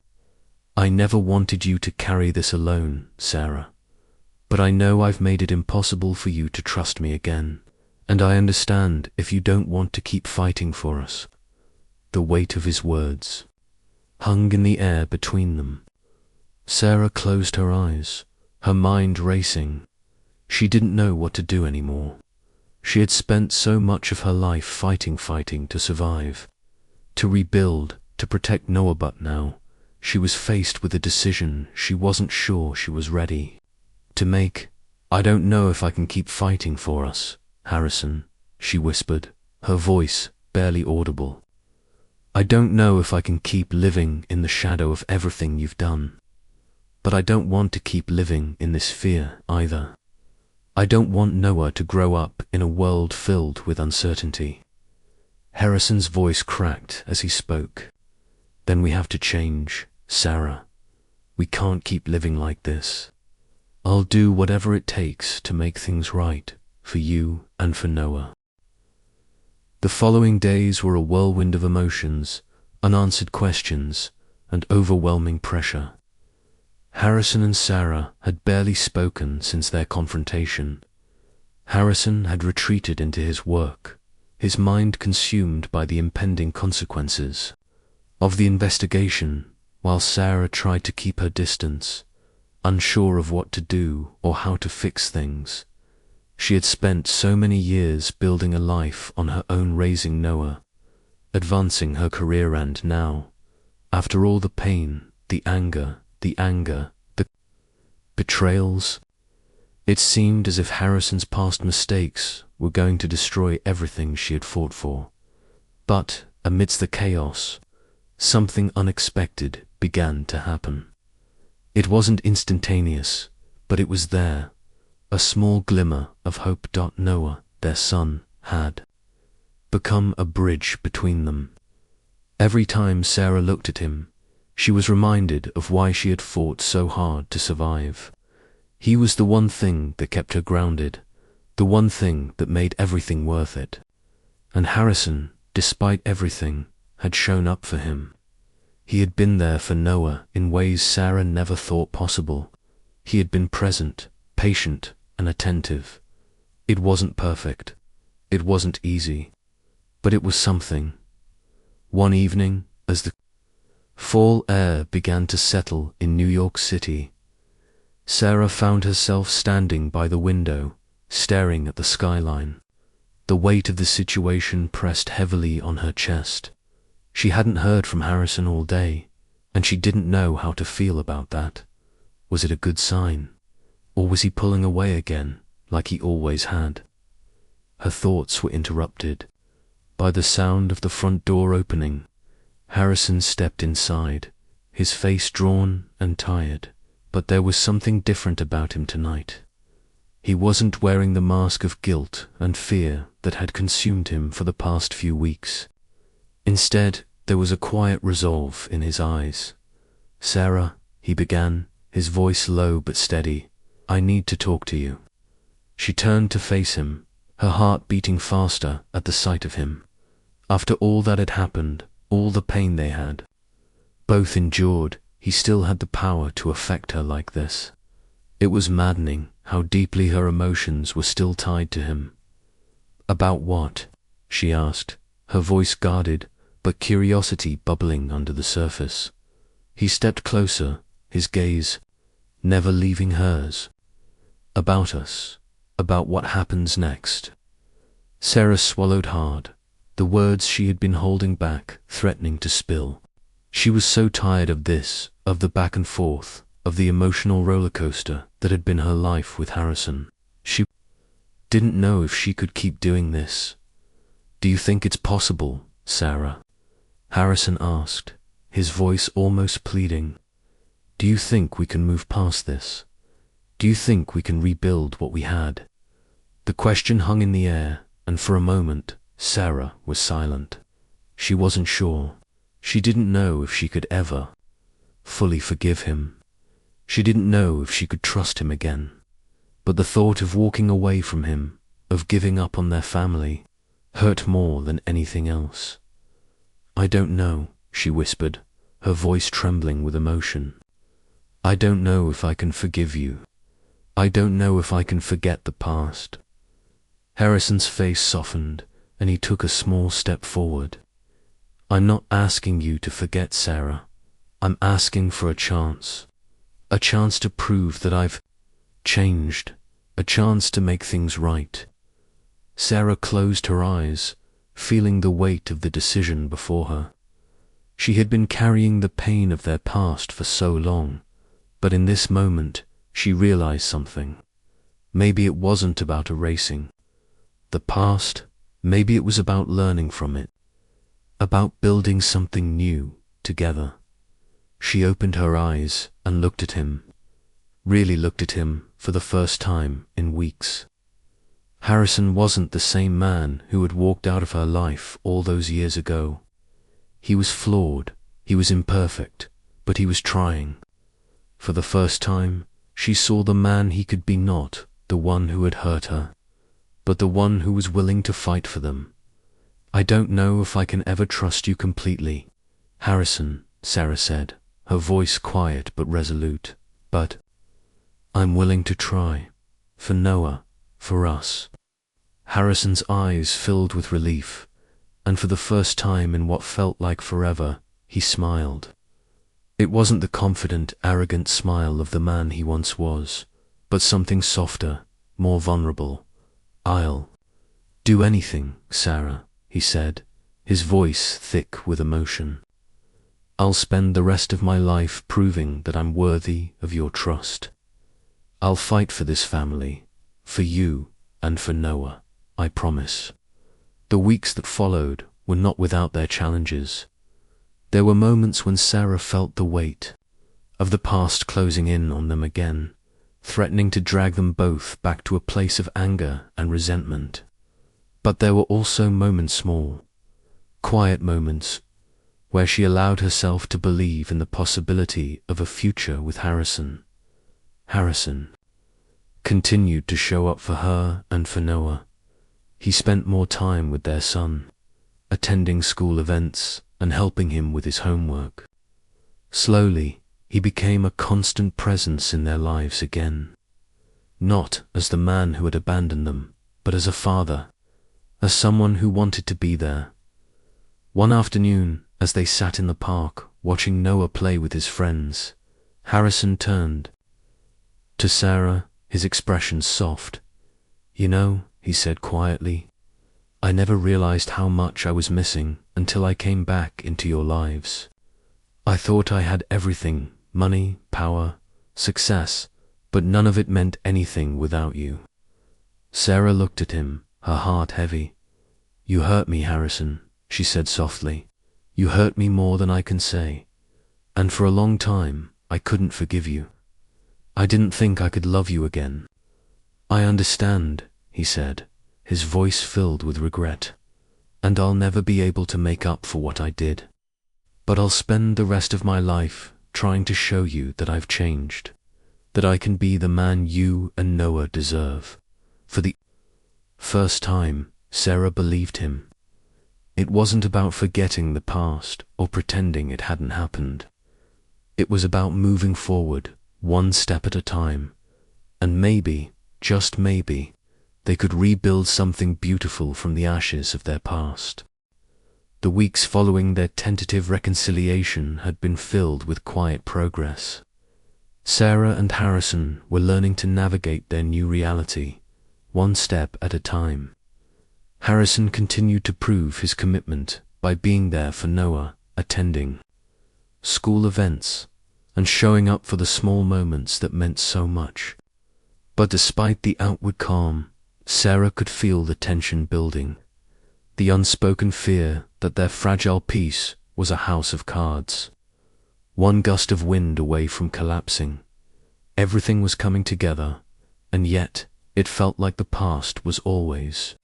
I never wanted you to carry this alone, Sarah. But I know I've made it impossible for you to trust me again, and I understand if you don't want to keep fighting for us. The weight of his words hung in the air between them. Sarah closed her eyes, her mind racing. She didn't know what to do anymore. She had spent so much of her life fighting to survive, to rebuild, to protect Noah, but now she was faced with a decision she wasn't sure she was ready to make. I don't know if I can keep fighting for us, Harrison, she whispered, her voice barely audible. I don't know if I can keep living in the shadow of everything you've done. But I don't want to keep living in this fear either. I don't want Noah to grow up in a world filled with uncertainty. Harrison's voice cracked as he spoke. Then we have to change, Sarah. We can't keep living like this. I'll do whatever it takes to make things right for you and for Noah. The following days were a whirlwind of emotions, unanswered questions, and overwhelming pressure. Harrison and Sarah had barely spoken since their confrontation. Harrison had retreated into his work, his mind consumed by the impending consequences of the investigation, while Sarah tried to keep her distance, unsure of what to do or how to fix things. She had spent so many years building a life on her own, raising Noah, advancing her career, and now, after all the pain, the anger, the betrayals, it seemed as if Harrison's past mistakes were going to destroy everything she had fought for. But amidst the chaos, something unexpected began to happen. It wasn't instantaneous, but it was there, a small glimmer of hope. Noah, their son, had become a bridge between them. Every time Sarah looked at him, she was reminded of why she had fought so hard to survive. He was the one thing that kept her grounded, the one thing that made everything worth it. And Harrison, despite everything, had shown up for him. He had been there for Noah in ways Sarah never thought possible. He had been present, patient, and attentive. It wasn't perfect. It wasn't easy. But it was something. One evening, as the fall air began to settle in New York City, Sarah found herself standing by the window, staring at the skyline. The weight of the situation pressed heavily on her chest. She hadn't heard from Harrison all day, and she didn't know how to feel about that. Was it a good sign? Or was he pulling away again, like he always had? Her thoughts were interrupted by the sound of the front door opening. Harrison stepped inside, his face drawn and tired, but there was something different about him tonight. He wasn't wearing the mask of guilt and fear that had consumed him for the past few weeks. Instead, there was a quiet resolve in his eyes. "Sarah," he began, his voice low but steady, "I need to talk to you." She turned to face him, her heart beating faster at the sight of him. After all that had happened, all the pain they had both endured, he still had the power to affect her like this. It was maddening how deeply her emotions were still tied to him. "About what?" she asked, her voice guarded, but curiosity bubbling under the surface. He stepped closer, his gaze never leaving hers. "About us, about what happens next." Sarah swallowed hard, the words she had been holding back threatening to spill. She was so tired of this, of the back and forth, of the emotional roller coaster that had been her life with Harrison. She didn't know if she could keep doing this. "Do you think it's possible, Sarah?" Harrison asked, his voice almost pleading. "Do you think we can move past this? Do you think we can rebuild what we had?" The question hung in the air, and for a moment, Sarah was silent. She wasn't sure. She didn't know if she could ever fully forgive him. She didn't know if she could trust him again. But the thought of walking away from him, of giving up on their family, hurt more than anything else. "I don't know," she whispered, her voice trembling with emotion. "I don't know if I can forgive you. I don't know if I can forget the past." Harrison's face softened, and he took a small step forward. "I'm not asking you to forget, Sarah. I'm asking for a chance to prove that I've changed, a chance to make things right." Sarah closed her eyes, feeling the weight of the decision before her. She had been carrying the pain of their past for so long, but in this moment she realized something. Maybe it wasn't about erasing the past, maybe it was about learning from it, about building something new together. She opened her eyes and looked at him, really looked at him for the first time in weeks. Harrison wasn't the same man who had walked out of her life all those years ago. He was flawed, he was imperfect, but he was trying. For the first time, she saw the man he could be, not the one who had hurt her, but the one who was willing to fight for them. "I don't know if I can ever trust you completely, Harrison," Sarah said, her voice quiet but resolute. "But I'm willing to try. For Noah, for us." Harrison's eyes filled with relief, and for the first time in what felt like forever, he smiled. It wasn't the confident, arrogant smile of the man he once was, but something softer, more vulnerable. "I'll do anything, Sarah," he said, his voice thick with emotion. "I'll spend the rest of my life proving that I'm worthy of your trust. I'll fight for this family, for you and for Noah, I promise." The weeks that followed were not without their challenges. There were moments when Sarah felt the weight of the past closing in on them again, threatening to drag them both back to a place of anger and resentment. But there were also moments, small, quiet moments, where she allowed herself to believe in the possibility of a future with Harrison. Harrison continued to show up for her and for Noah. He spent more time with their son, attending school events and helping him with his homework. Slowly, he became a constant presence in their lives again, not as the man who had abandoned them, but as a father, as someone who wanted to be there. One afternoon, as they sat in the park watching Noah play with his friends, Harrison turned to Sarah, his expression soft. "You know," he said quietly, "I never realized how much I was missing until I came back into your lives. I thought I had everything, money, power, success, but none of it meant anything without you." Sarah looked at him, her heart heavy. "You hurt me, Harrison," she said softly. "You hurt me more than I can say. And for a long time, I couldn't forgive you. I didn't think I could love you again." "I understand," he said, his voice filled with regret. "And I'll never be able to make up for what I did. But I'll spend the rest of my life trying to show you that I've changed, that I can be the man you and Noah deserve." For the first time, Sarah believed him. It wasn't about forgetting the past or pretending it hadn't happened. It was about moving forward, one step at a time, and maybe, just maybe, they could rebuild something beautiful from the ashes of their past. The weeks following their tentative reconciliation had been filled with quiet progress. Sarah and Harrison were learning to navigate their new reality, one step at a time. Harrison continued to prove his commitment by being there for Noah, attending school events, and showing up for the small moments that meant so much. But despite the outward calm, Sarah could feel the tension building, the unspoken fear that their fragile peace was a house of cards, one gust of wind away from collapsing. Everything was coming together, and yet it felt like the past was always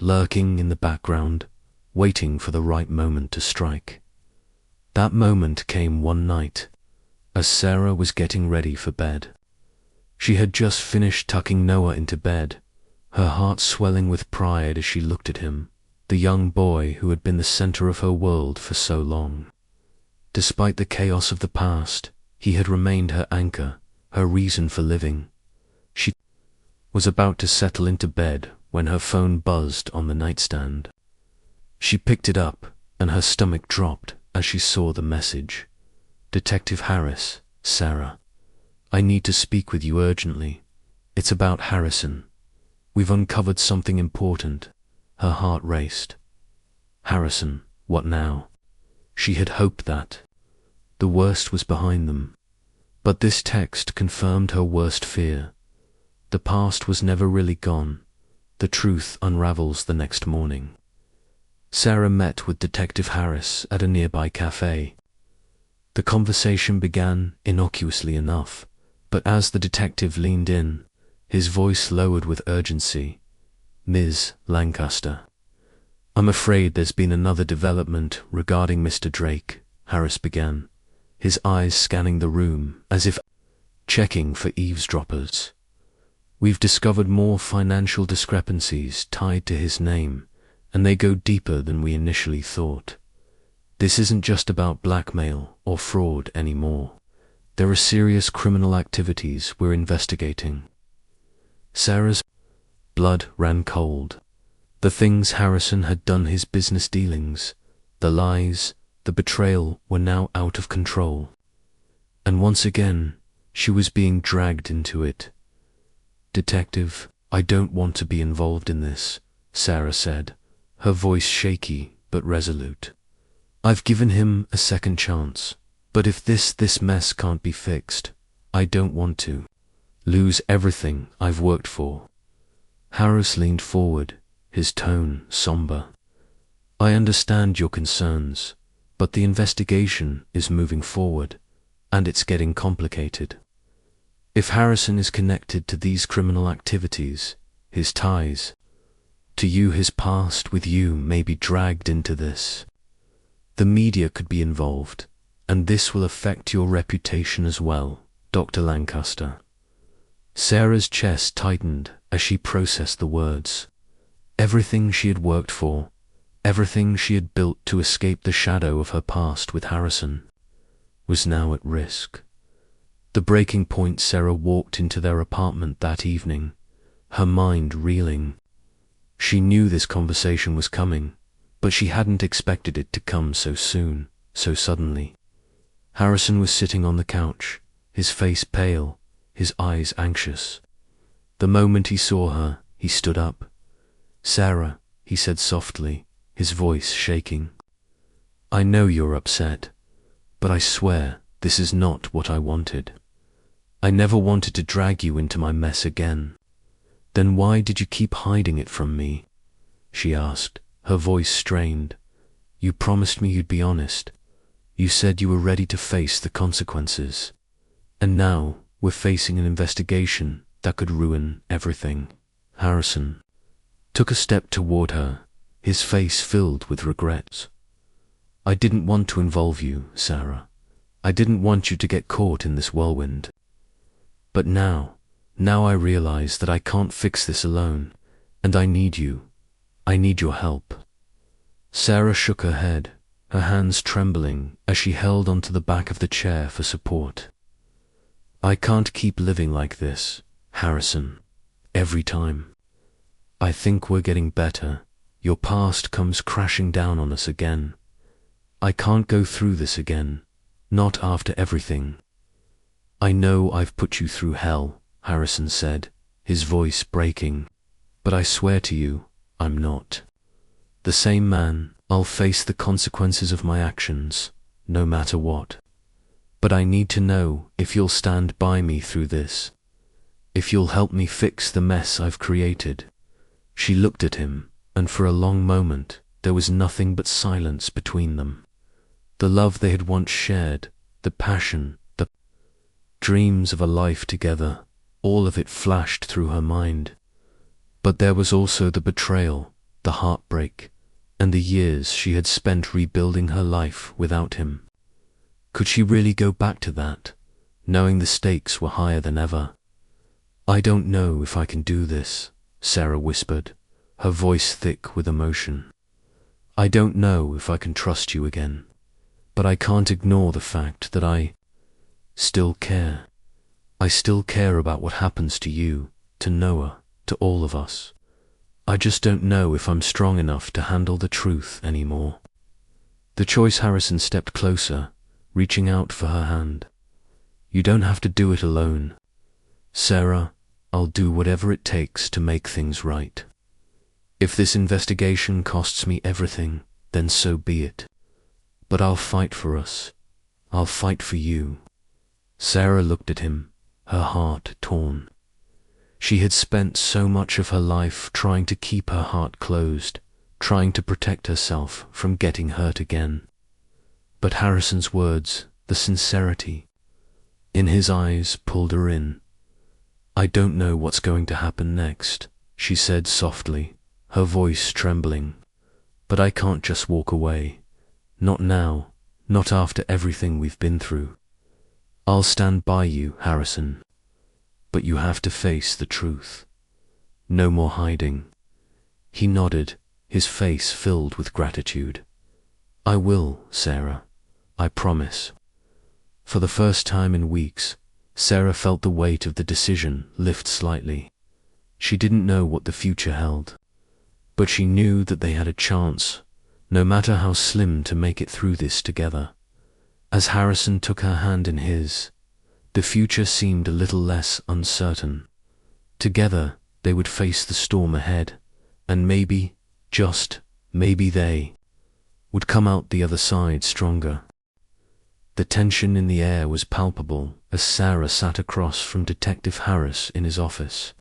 lurking in the background, waiting for the right moment to strike. That moment came one night, as Sarah was getting ready for bed. She had just finished tucking Noah into bed, her heart swelling with pride as she looked at him, the young boy who had been the center of her world for so long. Despite the chaos of the past, he had remained her anchor, her reason for living. She was about to settle into bed when her phone buzzed on the nightstand. She picked it up, and her stomach dropped as she saw the message. "Detective Harris, Sarah. I need to speak with you urgently. It's about Harrison. We've uncovered something important." Her heart raced. Harrison, what now? She had hoped that the worst was behind them. But this text confirmed her worst fear. The past was never really gone. The truth unravels the next morning. Sarah met with Detective Harris at a nearby cafe. The conversation began innocuously enough, But as the detective leaned in, his voice lowered with urgency. "Ms. Lancaster, I'm afraid there's been another development regarding Mr. Drake," Harris began, his eyes scanning the room as if checking for eavesdroppers. "We've discovered more financial discrepancies tied to his name, and they go deeper than we initially thought. This isn't just about blackmail or fraud anymore. There are serious criminal activities we're investigating." Sarah's blood ran cold. The things Harrison had done, his business dealings, the lies, the betrayal, were now out of control. And once again, she was being dragged into it. "Detective, I don't want to be involved in this," Sarah said, her voice shaky but resolute. "I've given him a second chance, but if this mess can't be fixed, I don't want to lose everything I've worked for." Harris leaned forward, his tone somber. "I understand your concerns, but the investigation is moving forward, and it's getting complicated. If Harrison is connected to these criminal activities, his ties to you, his past with you may be dragged into this. The media could be involved, and this will affect your reputation as well, Dr. Lancaster." Sarah's chest tightened as she processed the words. Everything she had worked for, everything she had built to escape the shadow of her past with Harrison, was now at risk. The breaking point. Sarah walked into their apartment that evening, her mind reeling. She knew this conversation was coming, but she hadn't expected it to come so soon, so suddenly. Harrison was sitting on the couch, his face pale, his eyes anxious. The moment he saw her, he stood up. "Sarah," he said softly, his voice shaking. "I know you're upset, but I swear this is not what I wanted. I never wanted to drag you into my mess again." "Then why did you keep hiding it from me?" she asked, her voice strained. "You promised me you'd be honest. You said you were ready to face the consequences. And now we're facing an investigation that could ruin everything." Harrison took a step toward her, his face filled with regrets. "I didn't want to involve you, Sarah. I didn't want you to get caught in this whirlwind. But now I realize that I can't fix this alone, and I need you. I need your help." Sarah shook her head, her hands trembling as she held onto the back of the chair for support. "I can't keep living like this, Harrison, every time. I think we're getting better. Your past comes crashing down on us again. I can't go through this again, not after everything." "I know I've put you through hell," Harrison said, his voice breaking, "but I swear to you, I'm not the same man. I'll face the consequences of my actions, no matter what. But I need to know if you'll stand by me through this, if you'll help me fix the mess I've created." She looked at him, and for a long moment there was nothing but silence between them. The love they had once shared, the passion, the dreams of a life together, all of it flashed through her mind. But there was also the betrayal, the heartbreak, and the years she had spent rebuilding her life without him. Could she really go back to that, knowing the stakes were higher than ever? "I don't know if I can do this," Sarah whispered, her voice thick with emotion. "I don't know if I can trust you again, but I can't ignore the fact that I still care. I still care about what happens to you, to Noah, to all of us. I just don't know if I'm strong enough to handle the truth anymore." The choice. Harrison stepped closer, reaching out for her hand. "You don't have to do it alone, Sarah. I'll do whatever it takes to make things right. If this investigation costs me everything, then so be it. But I'll fight for us. I'll fight for you." Sarah looked at him, her heart torn. She had spent so much of her life trying to keep her heart closed, trying to protect herself from getting hurt again. But Harrison's words, the sincerity, in his eyes pulled her in. "I don't know what's going to happen next," she said softly, her voice trembling. "But I can't just walk away. Not now, not after everything we've been through. I'll stand by you, Harrison. But you have to face the truth. No more hiding." He nodded, his face filled with gratitude. "I will, Sarah. I promise." For the first time in weeks, Sarah felt the weight of the decision lift slightly. She didn't know what the future held, but she knew that they had a chance, no matter how slim, to make it through this together. As Harrison took her hand in his, the future seemed a little less uncertain. Together, they would face the storm ahead, and maybe, just maybe, they would come out the other side stronger. The tension in the air was palpable as Sarah sat across from Detective Harris in his office.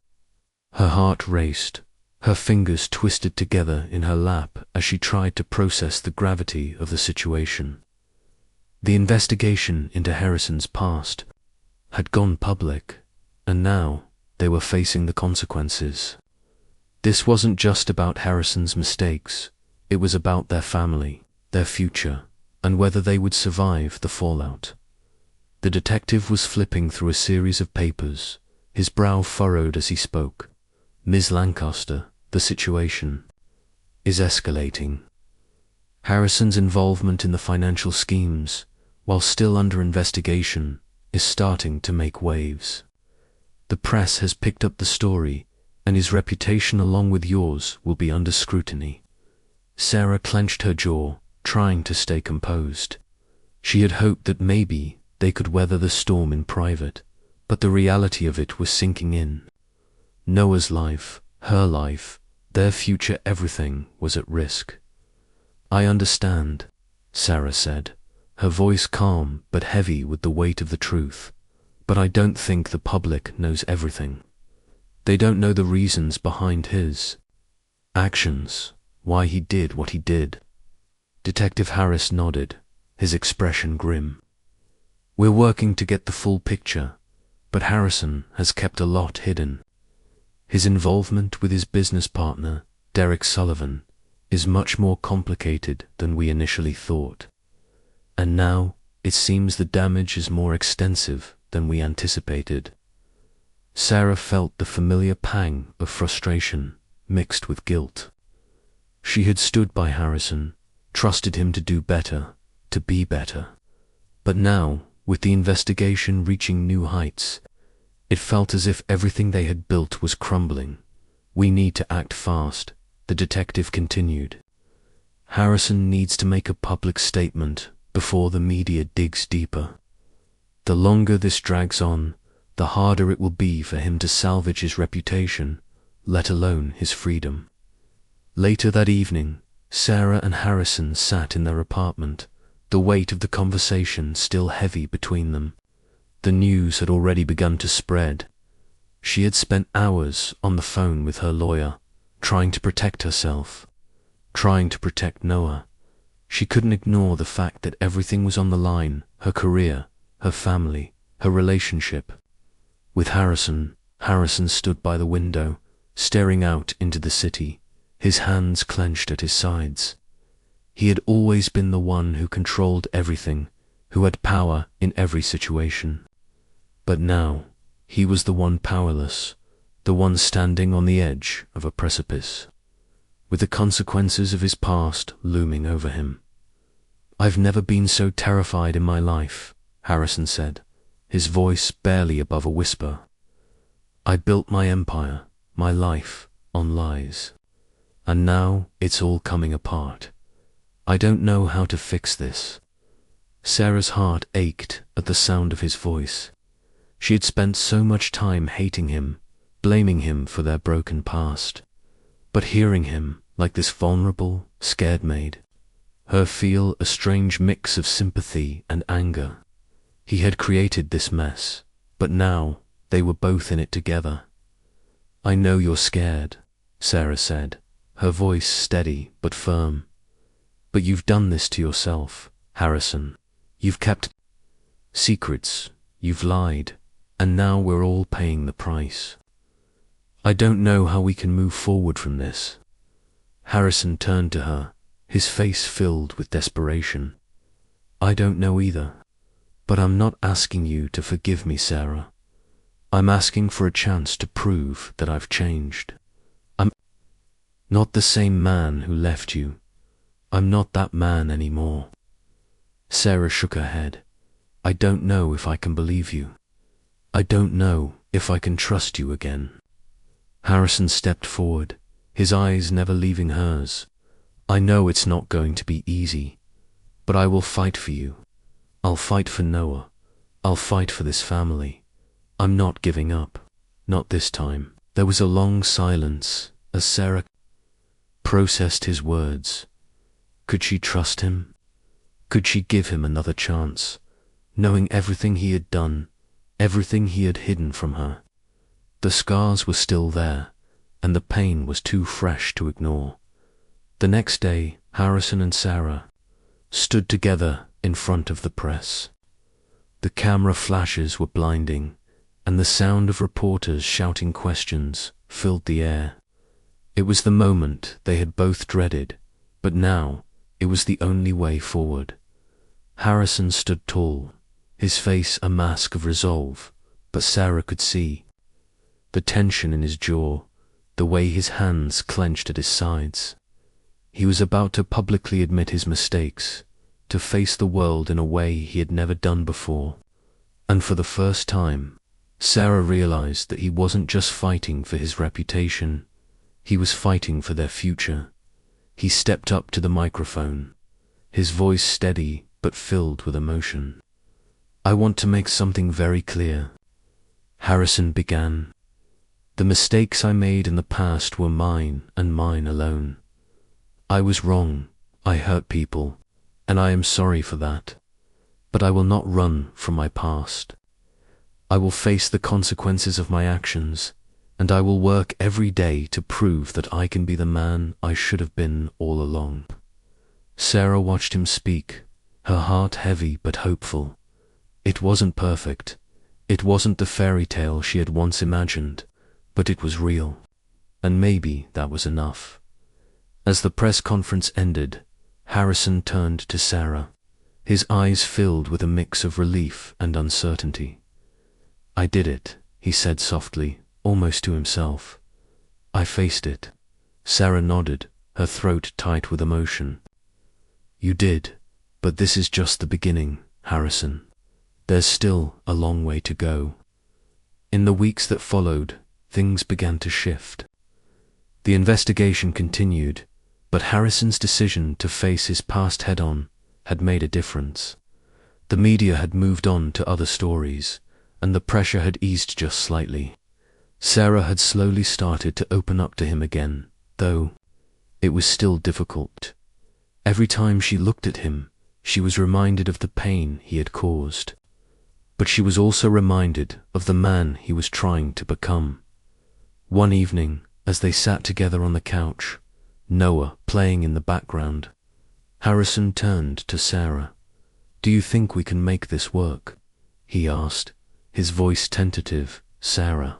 Her heart raced, her fingers twisted together in her lap as she tried to process the gravity of the situation. The investigation into Harrison's past had gone public, and now they were facing the consequences. This wasn't just about Harrison's mistakes, it was about their family, their future, and whether they would survive the fallout. The detective was flipping through a series of papers, his brow furrowed as he spoke. "Ms. Lancaster, the situation is escalating. Harrison's involvement in the financial schemes, while still under investigation, is starting to make waves. The press has picked up the story, and his reputation along with yours will be under scrutiny." Sarah clenched her jaw, trying to stay composed. She had hoped that maybe they could weather the storm in private, but the reality of it was sinking in. Noah's life, her life, their future, everything was at risk. "I understand," Sarah said, her voice calm but heavy with the weight of the truth. "But I don't think the public knows everything. They don't know the reasons behind his actions, why he did what he did." Detective Harris nodded, his expression grim. "We're working to get the full picture, but Harrison has kept a lot hidden. His involvement with his business partner, Derek Sullivan, is much more complicated than we initially thought. And now it seems the damage is more extensive than we anticipated." Sarah felt the familiar pang of frustration mixed with guilt. She had stood by Harrison, trusted him to do better, to be better. But now, with the investigation reaching new heights, it felt as if everything they had built was crumbling. "We need to act fast," the detective continued. "Harrison needs to make a public statement before the media digs deeper. The longer this drags on, the harder it will be for him to salvage his reputation, let alone his freedom." Later that evening, Sarah and Harrison sat in their apartment, the weight of the conversation still heavy between them. The news had already begun to spread. She had spent hours on the phone with her lawyer, trying to protect herself, trying to protect Noah. She couldn't ignore the fact that everything was on the line: her career, her family, her relationship. With Harrison, Harrison stood by the window, staring out into the city, his hands clenched at his sides. He had always been the one who controlled everything, who had power in every situation. But now, he was the one powerless, the one standing on the edge of a precipice, with the consequences of his past looming over him. "I've never been so terrified in my life," Harrison said, his voice barely above a whisper. "I built my empire, my life, on lies. And now it's all coming apart. I don't know how to fix this." Sarah's heart ached at the sound of his voice. She had spent so much time hating him, blaming him for their broken past. But hearing him, like this vulnerable, scared maid, her feel a strange mix of sympathy and anger. He had created this mess, but now they were both in it together. "I know you're scared," Sarah said, her voice steady but firm. "But you've done this to yourself, Harrison. You've kept secrets. You've lied, and now we're all paying the price. I don't know how we can move forward from this." Harrison turned to her, his face filled with desperation. "I don't know either. But I'm not asking you to forgive me, Sarah. I'm asking for a chance to prove that I've changed. I'm not the same man who left you. I'm not that man anymore." Sarah shook her head. "I don't know if I can believe you. I don't know if I can trust you again." Harrison stepped forward, his eyes never leaving hers. "I know it's not going to be easy, but I will fight for you. I'll fight for Noah. I'll fight for this family. I'm not giving up. Not this time." There was a long silence as Sarah processed his words. Could she trust him? Could she give him another chance, knowing everything he had done, everything he had hidden from her? The scars were still there, and the pain was too fresh to ignore. The next day, Harrison and Sarah stood together in front of the press. The camera flashes were blinding, and the sound of reporters shouting questions filled the air. It was the moment they had both dreaded, but now it was the only way forward. Harrison stood tall, his face a mask of resolve, but Sarah could see the tension in his jaw, the way his hands clenched at his sides. He was about to publicly admit his mistakes, to face the world in a way he had never done before. And for the first time, Sarah realized that he wasn't just fighting for his reputation, he was fighting for their future. He stepped up to the microphone, his voice steady but filled with emotion. "I want to make something very clear," Harrison began. "The mistakes I made in the past were mine and mine alone. I was wrong, I hurt people, and I am sorry for that. But I will not run from my past. I will face the consequences of my actions, and I will work every day to prove that I can be the man I should have been all along." Sarah watched him speak, her heart heavy but hopeful. It wasn't perfect. It wasn't the fairy tale she had once imagined, but it was real. And maybe that was enough. As the press conference ended, Harrison turned to Sarah, his eyes filled with a mix of relief and uncertainty. "I did it," he said softly, almost to himself. "I faced it." Sarah nodded, her throat tight with emotion. "You did, but this is just the beginning, Harrison. There's still a long way to go." In the weeks that followed, things began to shift. The investigation continued, but Harrison's decision to face his past head-on had made a difference. The media had moved on to other stories, and the pressure had eased just slightly. Sarah had slowly started to open up to him again, though it was still difficult. Every time she looked at him, she was reminded of the pain he had caused. But she was also reminded of the man he was trying to become. One evening, as they sat together on the couch, Noah playing in the background, Harrison turned to Sarah. "Do you think we can make this work?" he asked, his voice tentative. Sarah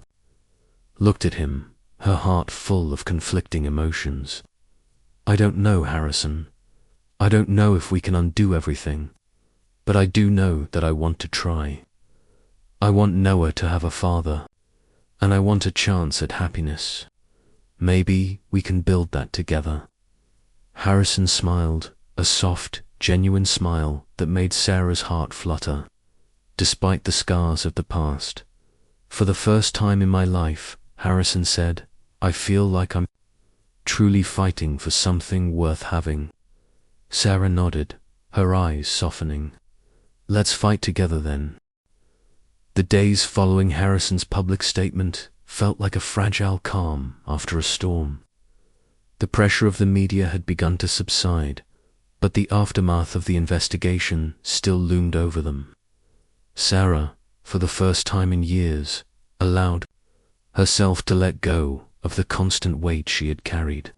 looked at him, her heart full of conflicting emotions. "I don't know, Harrison. I don't know if we can undo everything, but I do know that I want to try. I want Noah to have a father, and I want a chance at happiness. Maybe we can build that together." Harrison smiled, a soft, genuine smile that made Sarah's heart flutter. Despite the scars of the past, "For the first time in my life," Harrison said, "I feel like I'm truly fighting for something worth having." Sarah nodded, her eyes softening. "Let's fight together then." The days following Harrison's public statement felt like a fragile calm after a storm. The pressure of the media had begun to subside, but the aftermath of the investigation still loomed over them. Sarah, for the first time in years, allowed herself to let go of the constant weight she had carried.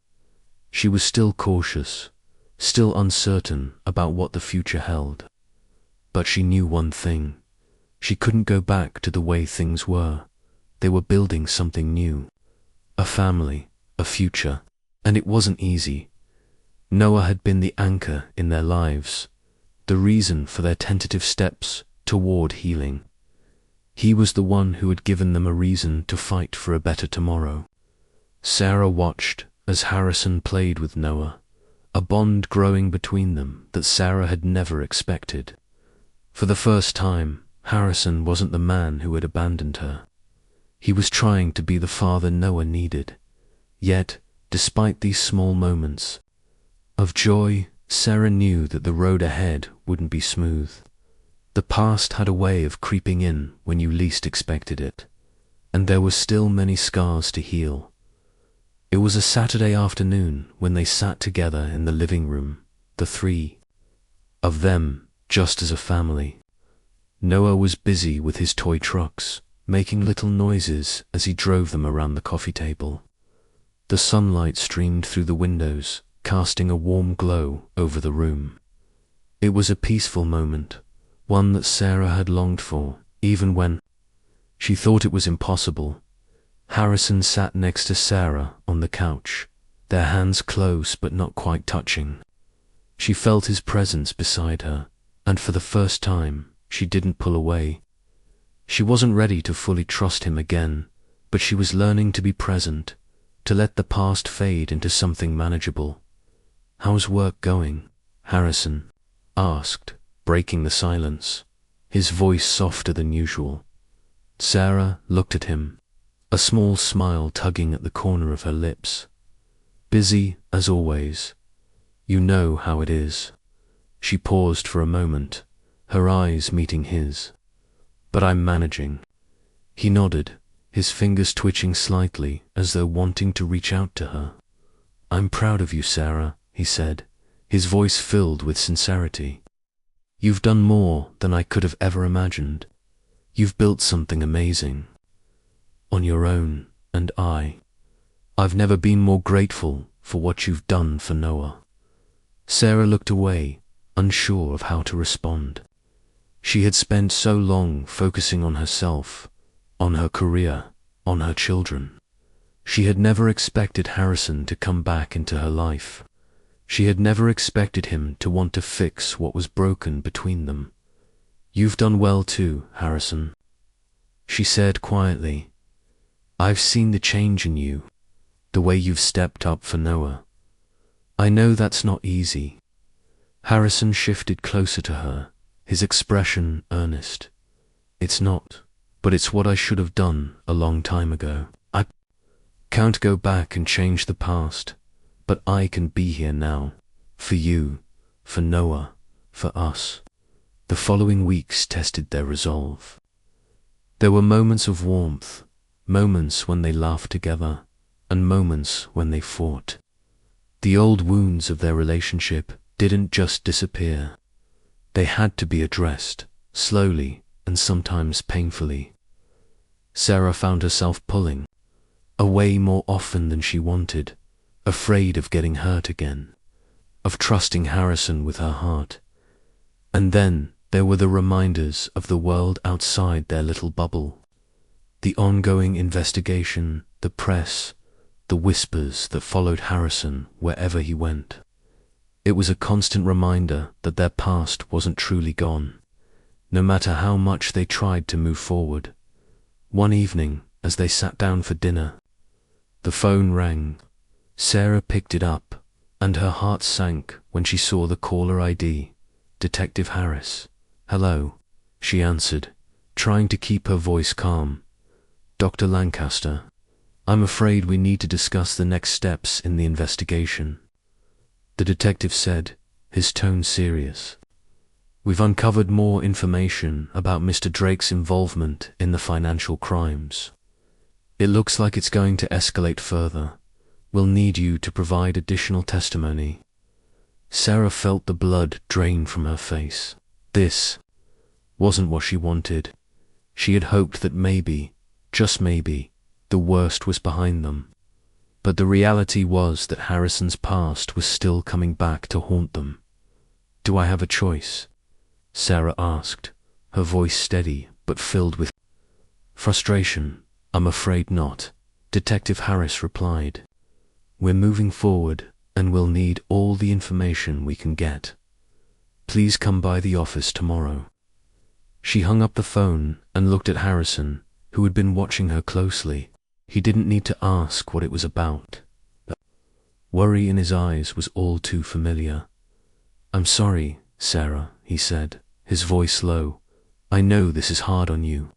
She was still cautious, still uncertain about what the future held. But she knew one thing: She couldn't go back to the way things were. They were building something new. A family, a future. And it wasn't easy. Noah had been the anchor in their lives, the reason for their tentative steps toward healing. He was the one who had given them a reason to fight for a better tomorrow. Sarah watched as Harrison played with Noah, a bond growing between them that Sarah had never expected. For the first time, Harrison wasn't the man who had abandoned her. He was trying to be the father Noah needed. Yet, despite these small moments of joy, Sarah knew that the road ahead wouldn't be smooth. The past had a way of creeping in when you least expected it, and there were still many scars to heal. It was a Saturday afternoon when they sat together in the living room, the three of them just as a family. Noah was busy with his toy trucks, making little noises as he drove them around the coffee table. The sunlight streamed through the windows, casting a warm glow over the room. It was a peaceful moment, one that Sarah had longed for, even when she thought it was impossible. Harrison sat next to Sarah on the couch, their hands close but not quite touching. She felt his presence beside her, and for the first time, she didn't pull away. She wasn't ready to fully trust him again, but she was learning to be present, to let the past fade into something manageable. "How's work going?" Harrison asked, breaking the silence, his voice softer than usual. Sarah looked at him, a small smile tugging at the corner of her lips. "Busy, as always. You know how it is." She paused for a moment, her eyes meeting his. "But I'm managing." He nodded, his fingers twitching slightly as though wanting to reach out to her. "I'm proud of you, Sarah," he said, his voice filled with sincerity. "You've done more than I could have ever imagined. You've built something amazing. On your own, and I've never been more grateful for what you've done for Noah." Sarah looked away, unsure of how to respond. She had spent so long focusing on herself, on her career, on her children. She had never expected Harrison to come back into her life. She had never expected him to want to fix what was broken between them. "You've done well too, Harrison," she said quietly. "I've seen the change in you, the way you've stepped up for Noah. I know that's not easy." Harrison shifted closer to her, his expression earnest. "It's not, but it's what I should have done a long time ago. I can't go back and change the past, but I can be here now, for you, for Noah, for us." The following weeks tested their resolve. There were moments of warmth, moments when they laughed together, and moments when they fought. The old wounds of their relationship didn't just disappear. They had to be addressed, slowly and sometimes painfully. Sarah found herself pulling away more often than she wanted, afraid of getting hurt again, of trusting Harrison with her heart. And then there were the reminders of the world outside their little bubble. The ongoing investigation, the press, the whispers that followed Harrison wherever he went. It was a constant reminder that their past wasn't truly gone, no matter how much they tried to move forward. One evening, as they sat down for dinner, the phone rang. Sarah picked it up, and her heart sank when she saw the caller ID, Detective Harris. "Hello," she answered, trying to keep her voice calm. "Dr. Lancaster, I'm afraid we need to discuss the next steps in the investigation," the detective said, his tone serious. "We've uncovered more information about Mr. Drake's involvement in the financial crimes. It looks like it's going to escalate further. We'll need you to provide additional testimony." Sarah felt the blood drain from her face. This wasn't what she wanted. She had hoped that maybe, just maybe, the worst was behind them. But the reality was that Harrison's past was still coming back to haunt them. "Do I have a choice?" Sarah asked, her voice steady but filled with frustration. "I'm afraid not," Detective Harris replied. "We're moving forward, and we'll need all the information we can get. Please come by the office tomorrow." She hung up the phone and looked at Harrison, who had been watching her closely. He didn't need to ask what it was about. The worry in his eyes was all too familiar. "I'm sorry, Sarah," he said, his voice low. "I know this is hard on you.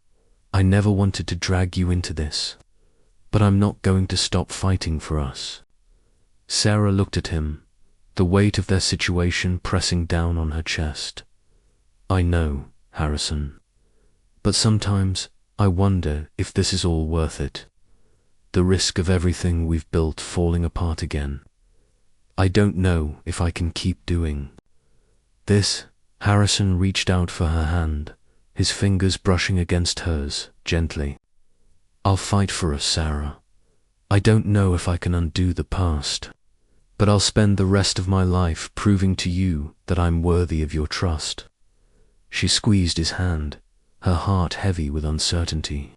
I never wanted to drag you into this. But I'm not going to stop fighting for us." Sarah looked at him, the weight of their situation pressing down on her chest. "I know, Harrison. But sometimes I wonder if this is all worth it. The risk of everything we've built falling apart again. I don't know if I can keep doing this." Harrison reached out for her hand, his fingers brushing against hers gently. "I'll fight for us, Sarah. I don't know if I can undo the past, but I'll spend the rest of my life proving to you that I'm worthy of your trust." She squeezed his hand, her heart heavy with uncertainty.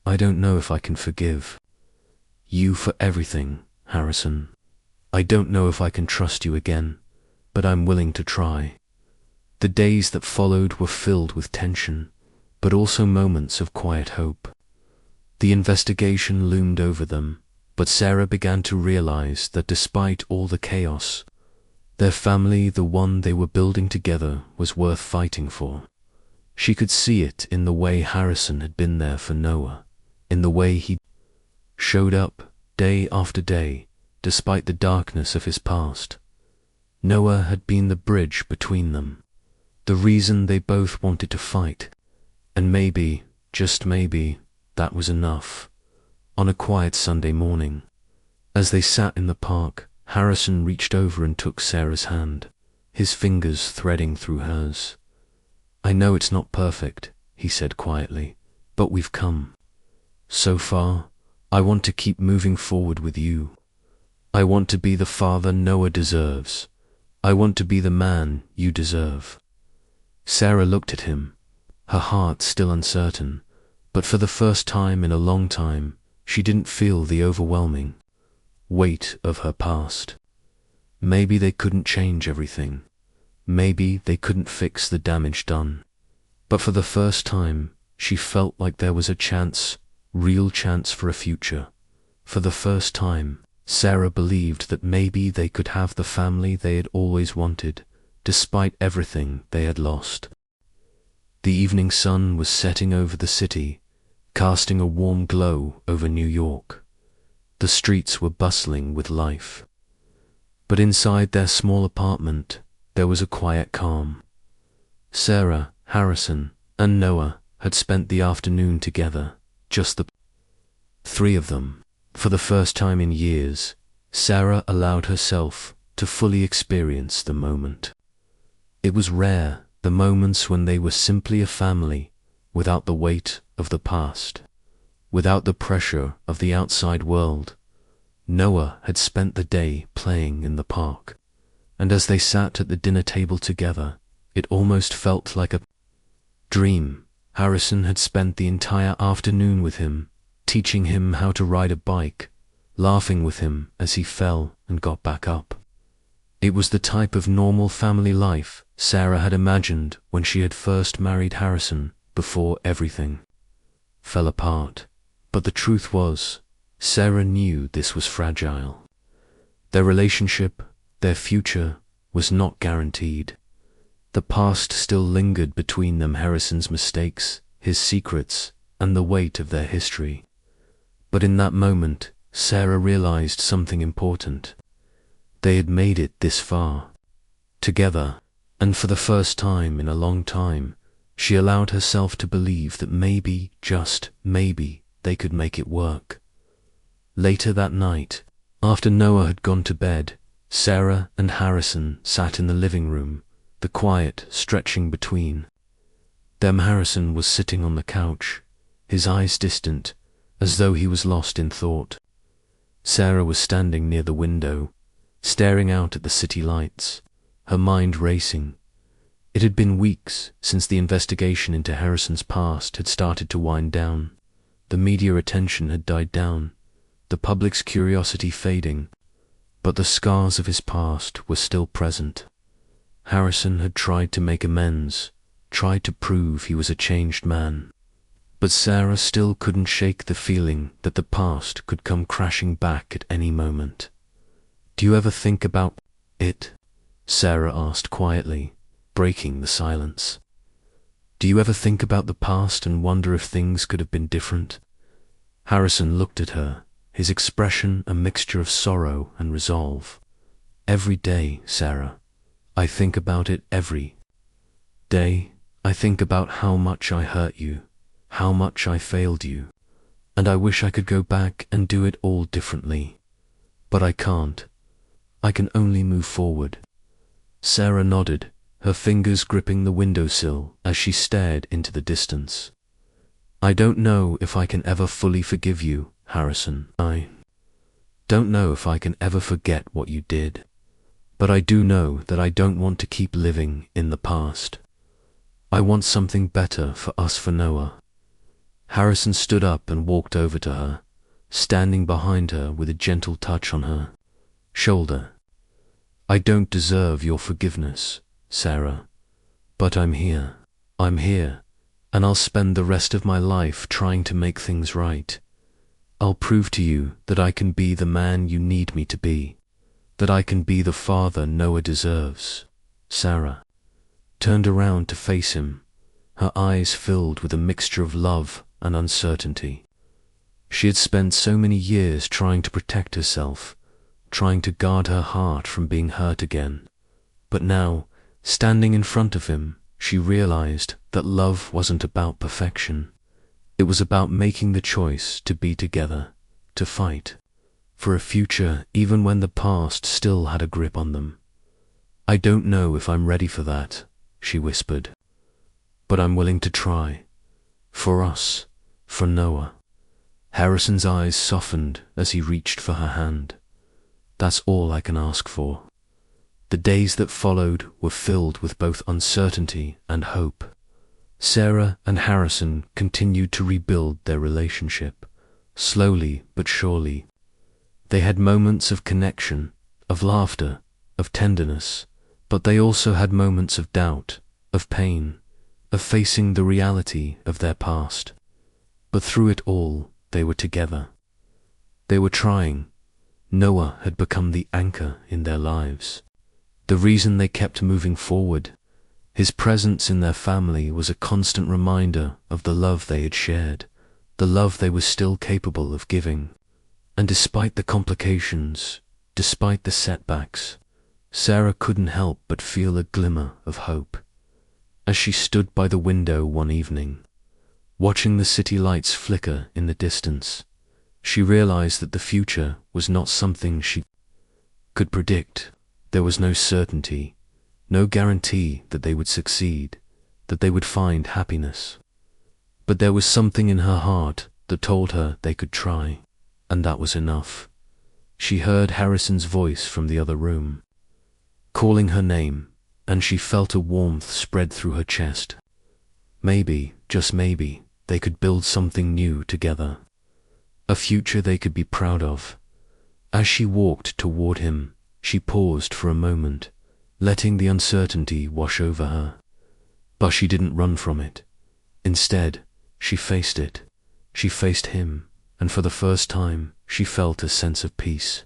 "I don't know if I can forgive you for everything, Harrison. I don't know if I can trust you again, but I'm willing to try." The days that followed were filled with tension, but also moments of quiet hope. The investigation loomed over them, but Sarah began to realize that despite all the chaos, their family, the one they were building together, was worth fighting for. She could see it in the way Harrison had been there for Noah, in the way he showed up day after day, despite the darkness of his past. Noah had been the bridge between them, the reason they both wanted to fight, and maybe, just maybe, that was enough. On a quiet Sunday morning, as they sat in the park, Harrison reached over and took Sarah's hand, his fingers threading through hers. "I know it's not perfect," he said quietly, "but we've come so far. I want to keep moving forward with you. I want to be the father Noah deserves. I want to be the man you deserve." Sarah looked at him, her heart still uncertain, but for the first time in a long time, she didn't feel the overwhelming weight of her past. Maybe they couldn't change everything. Maybe they couldn't fix the damage done. But for the first time, she felt like there was a chance, real chance for a future. For the first time, Sarah believed that maybe they could have the family they had always wanted, despite everything they had lost. The evening sun was setting over the city, casting a warm glow over New York. The streets were bustling with life. But inside their small apartment, there was a quiet calm. Sarah, Harrison, and Noah had spent the afternoon together, just the three of them. For the first time in years, Sarah allowed herself to fully experience the moment. It was rare, the moments when they were simply a family, without the weight of the past, without the pressure of the outside world. Noah had spent the day playing in the park, and as they sat at the dinner table together, it almost felt like a dream. Harrison had spent the entire afternoon with him, teaching him how to ride a bike, laughing with him as he fell and got back up. It was the type of normal family life Sarah had imagined when she had first married Harrison, before everything fell apart. But the truth was, Sarah knew this was fragile. Their relationship, their future, was not guaranteed. The past still lingered between them, Harrison's mistakes, his secrets, and the weight of their history. But in that moment, Sarah realized something important. They had made it this far, together, and for the first time in a long time, she allowed herself to believe that maybe, just maybe, they could make it work. Later that night, after Noah had gone to bed, Sarah and Harrison sat in the living room, the quiet stretching between them. Harrison was sitting on the couch, his eyes distant, as though he was lost in thought. Sarah was standing near the window, staring out at the city lights, her mind racing. It had been weeks since the investigation into Harrison's past had started to wind down. The media attention had died down, the public's curiosity fading, but the scars of his past were still present. Harrison had tried to make amends, tried to prove he was a changed man. But Sarah still couldn't shake the feeling that the past could come crashing back at any moment. "Do you ever think about it?" Sarah asked quietly, breaking the silence. "Do you ever think about the past and wonder if things could have been different?" Harrison looked at her, his expression a mixture of sorrow and resolve. "Every day, Sarah. I think about it every day. I think about how much I hurt you, how much I failed you, and I wish I could go back and do it all differently. But I can't. I can only move forward." Sarah nodded, her fingers gripping the windowsill as she stared into the distance. "I don't know if I can ever fully forgive you, Harrison. I don't know if I can ever forget what you did. But I do know that I don't want to keep living in the past. I want something better for us, for Noah." Harrison stood up and walked over to her, standing behind her with a gentle touch on her shoulder. "I don't deserve your forgiveness, Sarah, but I'm here. I'm here, and I'll spend the rest of my life trying to make things right. I'll prove to you that I can be the man you need me to be, that I can be the father Noah deserves." Sarah turned around to face him, her eyes filled with a mixture of love and uncertainty. She had spent so many years trying to protect herself, trying to guard her heart from being hurt again. But now, standing in front of him, she realized that love wasn't about perfection. It was about making the choice to be together, to fight for a future even when the past still had a grip on them. "I don't know if I'm ready for that," she whispered, "but I'm willing to try. For us, for Noah." Harrison's eyes softened as he reached for her hand. "That's all I can ask for." The days that followed were filled with both uncertainty and hope. Sarah and Harrison continued to rebuild their relationship, slowly but surely. They had moments of connection, of laughter, of tenderness, but they also had moments of doubt, of pain, of facing the reality of their past. But through it all, they were together. They were trying. Noah had become the anchor in their lives, the reason they kept moving forward. His presence in their family was a constant reminder of the love they had shared, the love they were still capable of giving. And despite the complications, despite the setbacks, Sarah couldn't help but feel a glimmer of hope. As she stood by the window one evening, watching the city lights flicker in the distance, she realized that the future was not something she could predict. There was no certainty, no guarantee that they would succeed, that they would find happiness. But there was something in her heart that told her they could try, and that was enough. She heard Harrison's voice from the other room, calling her name, and she felt a warmth spread through her chest. Maybe, just maybe, they could build something new together, a future they could be proud of. As she walked toward him, she paused for a moment, letting the uncertainty wash over her. But she didn't run from it. Instead, she faced it. She faced him, and for the first time, she felt a sense of peace.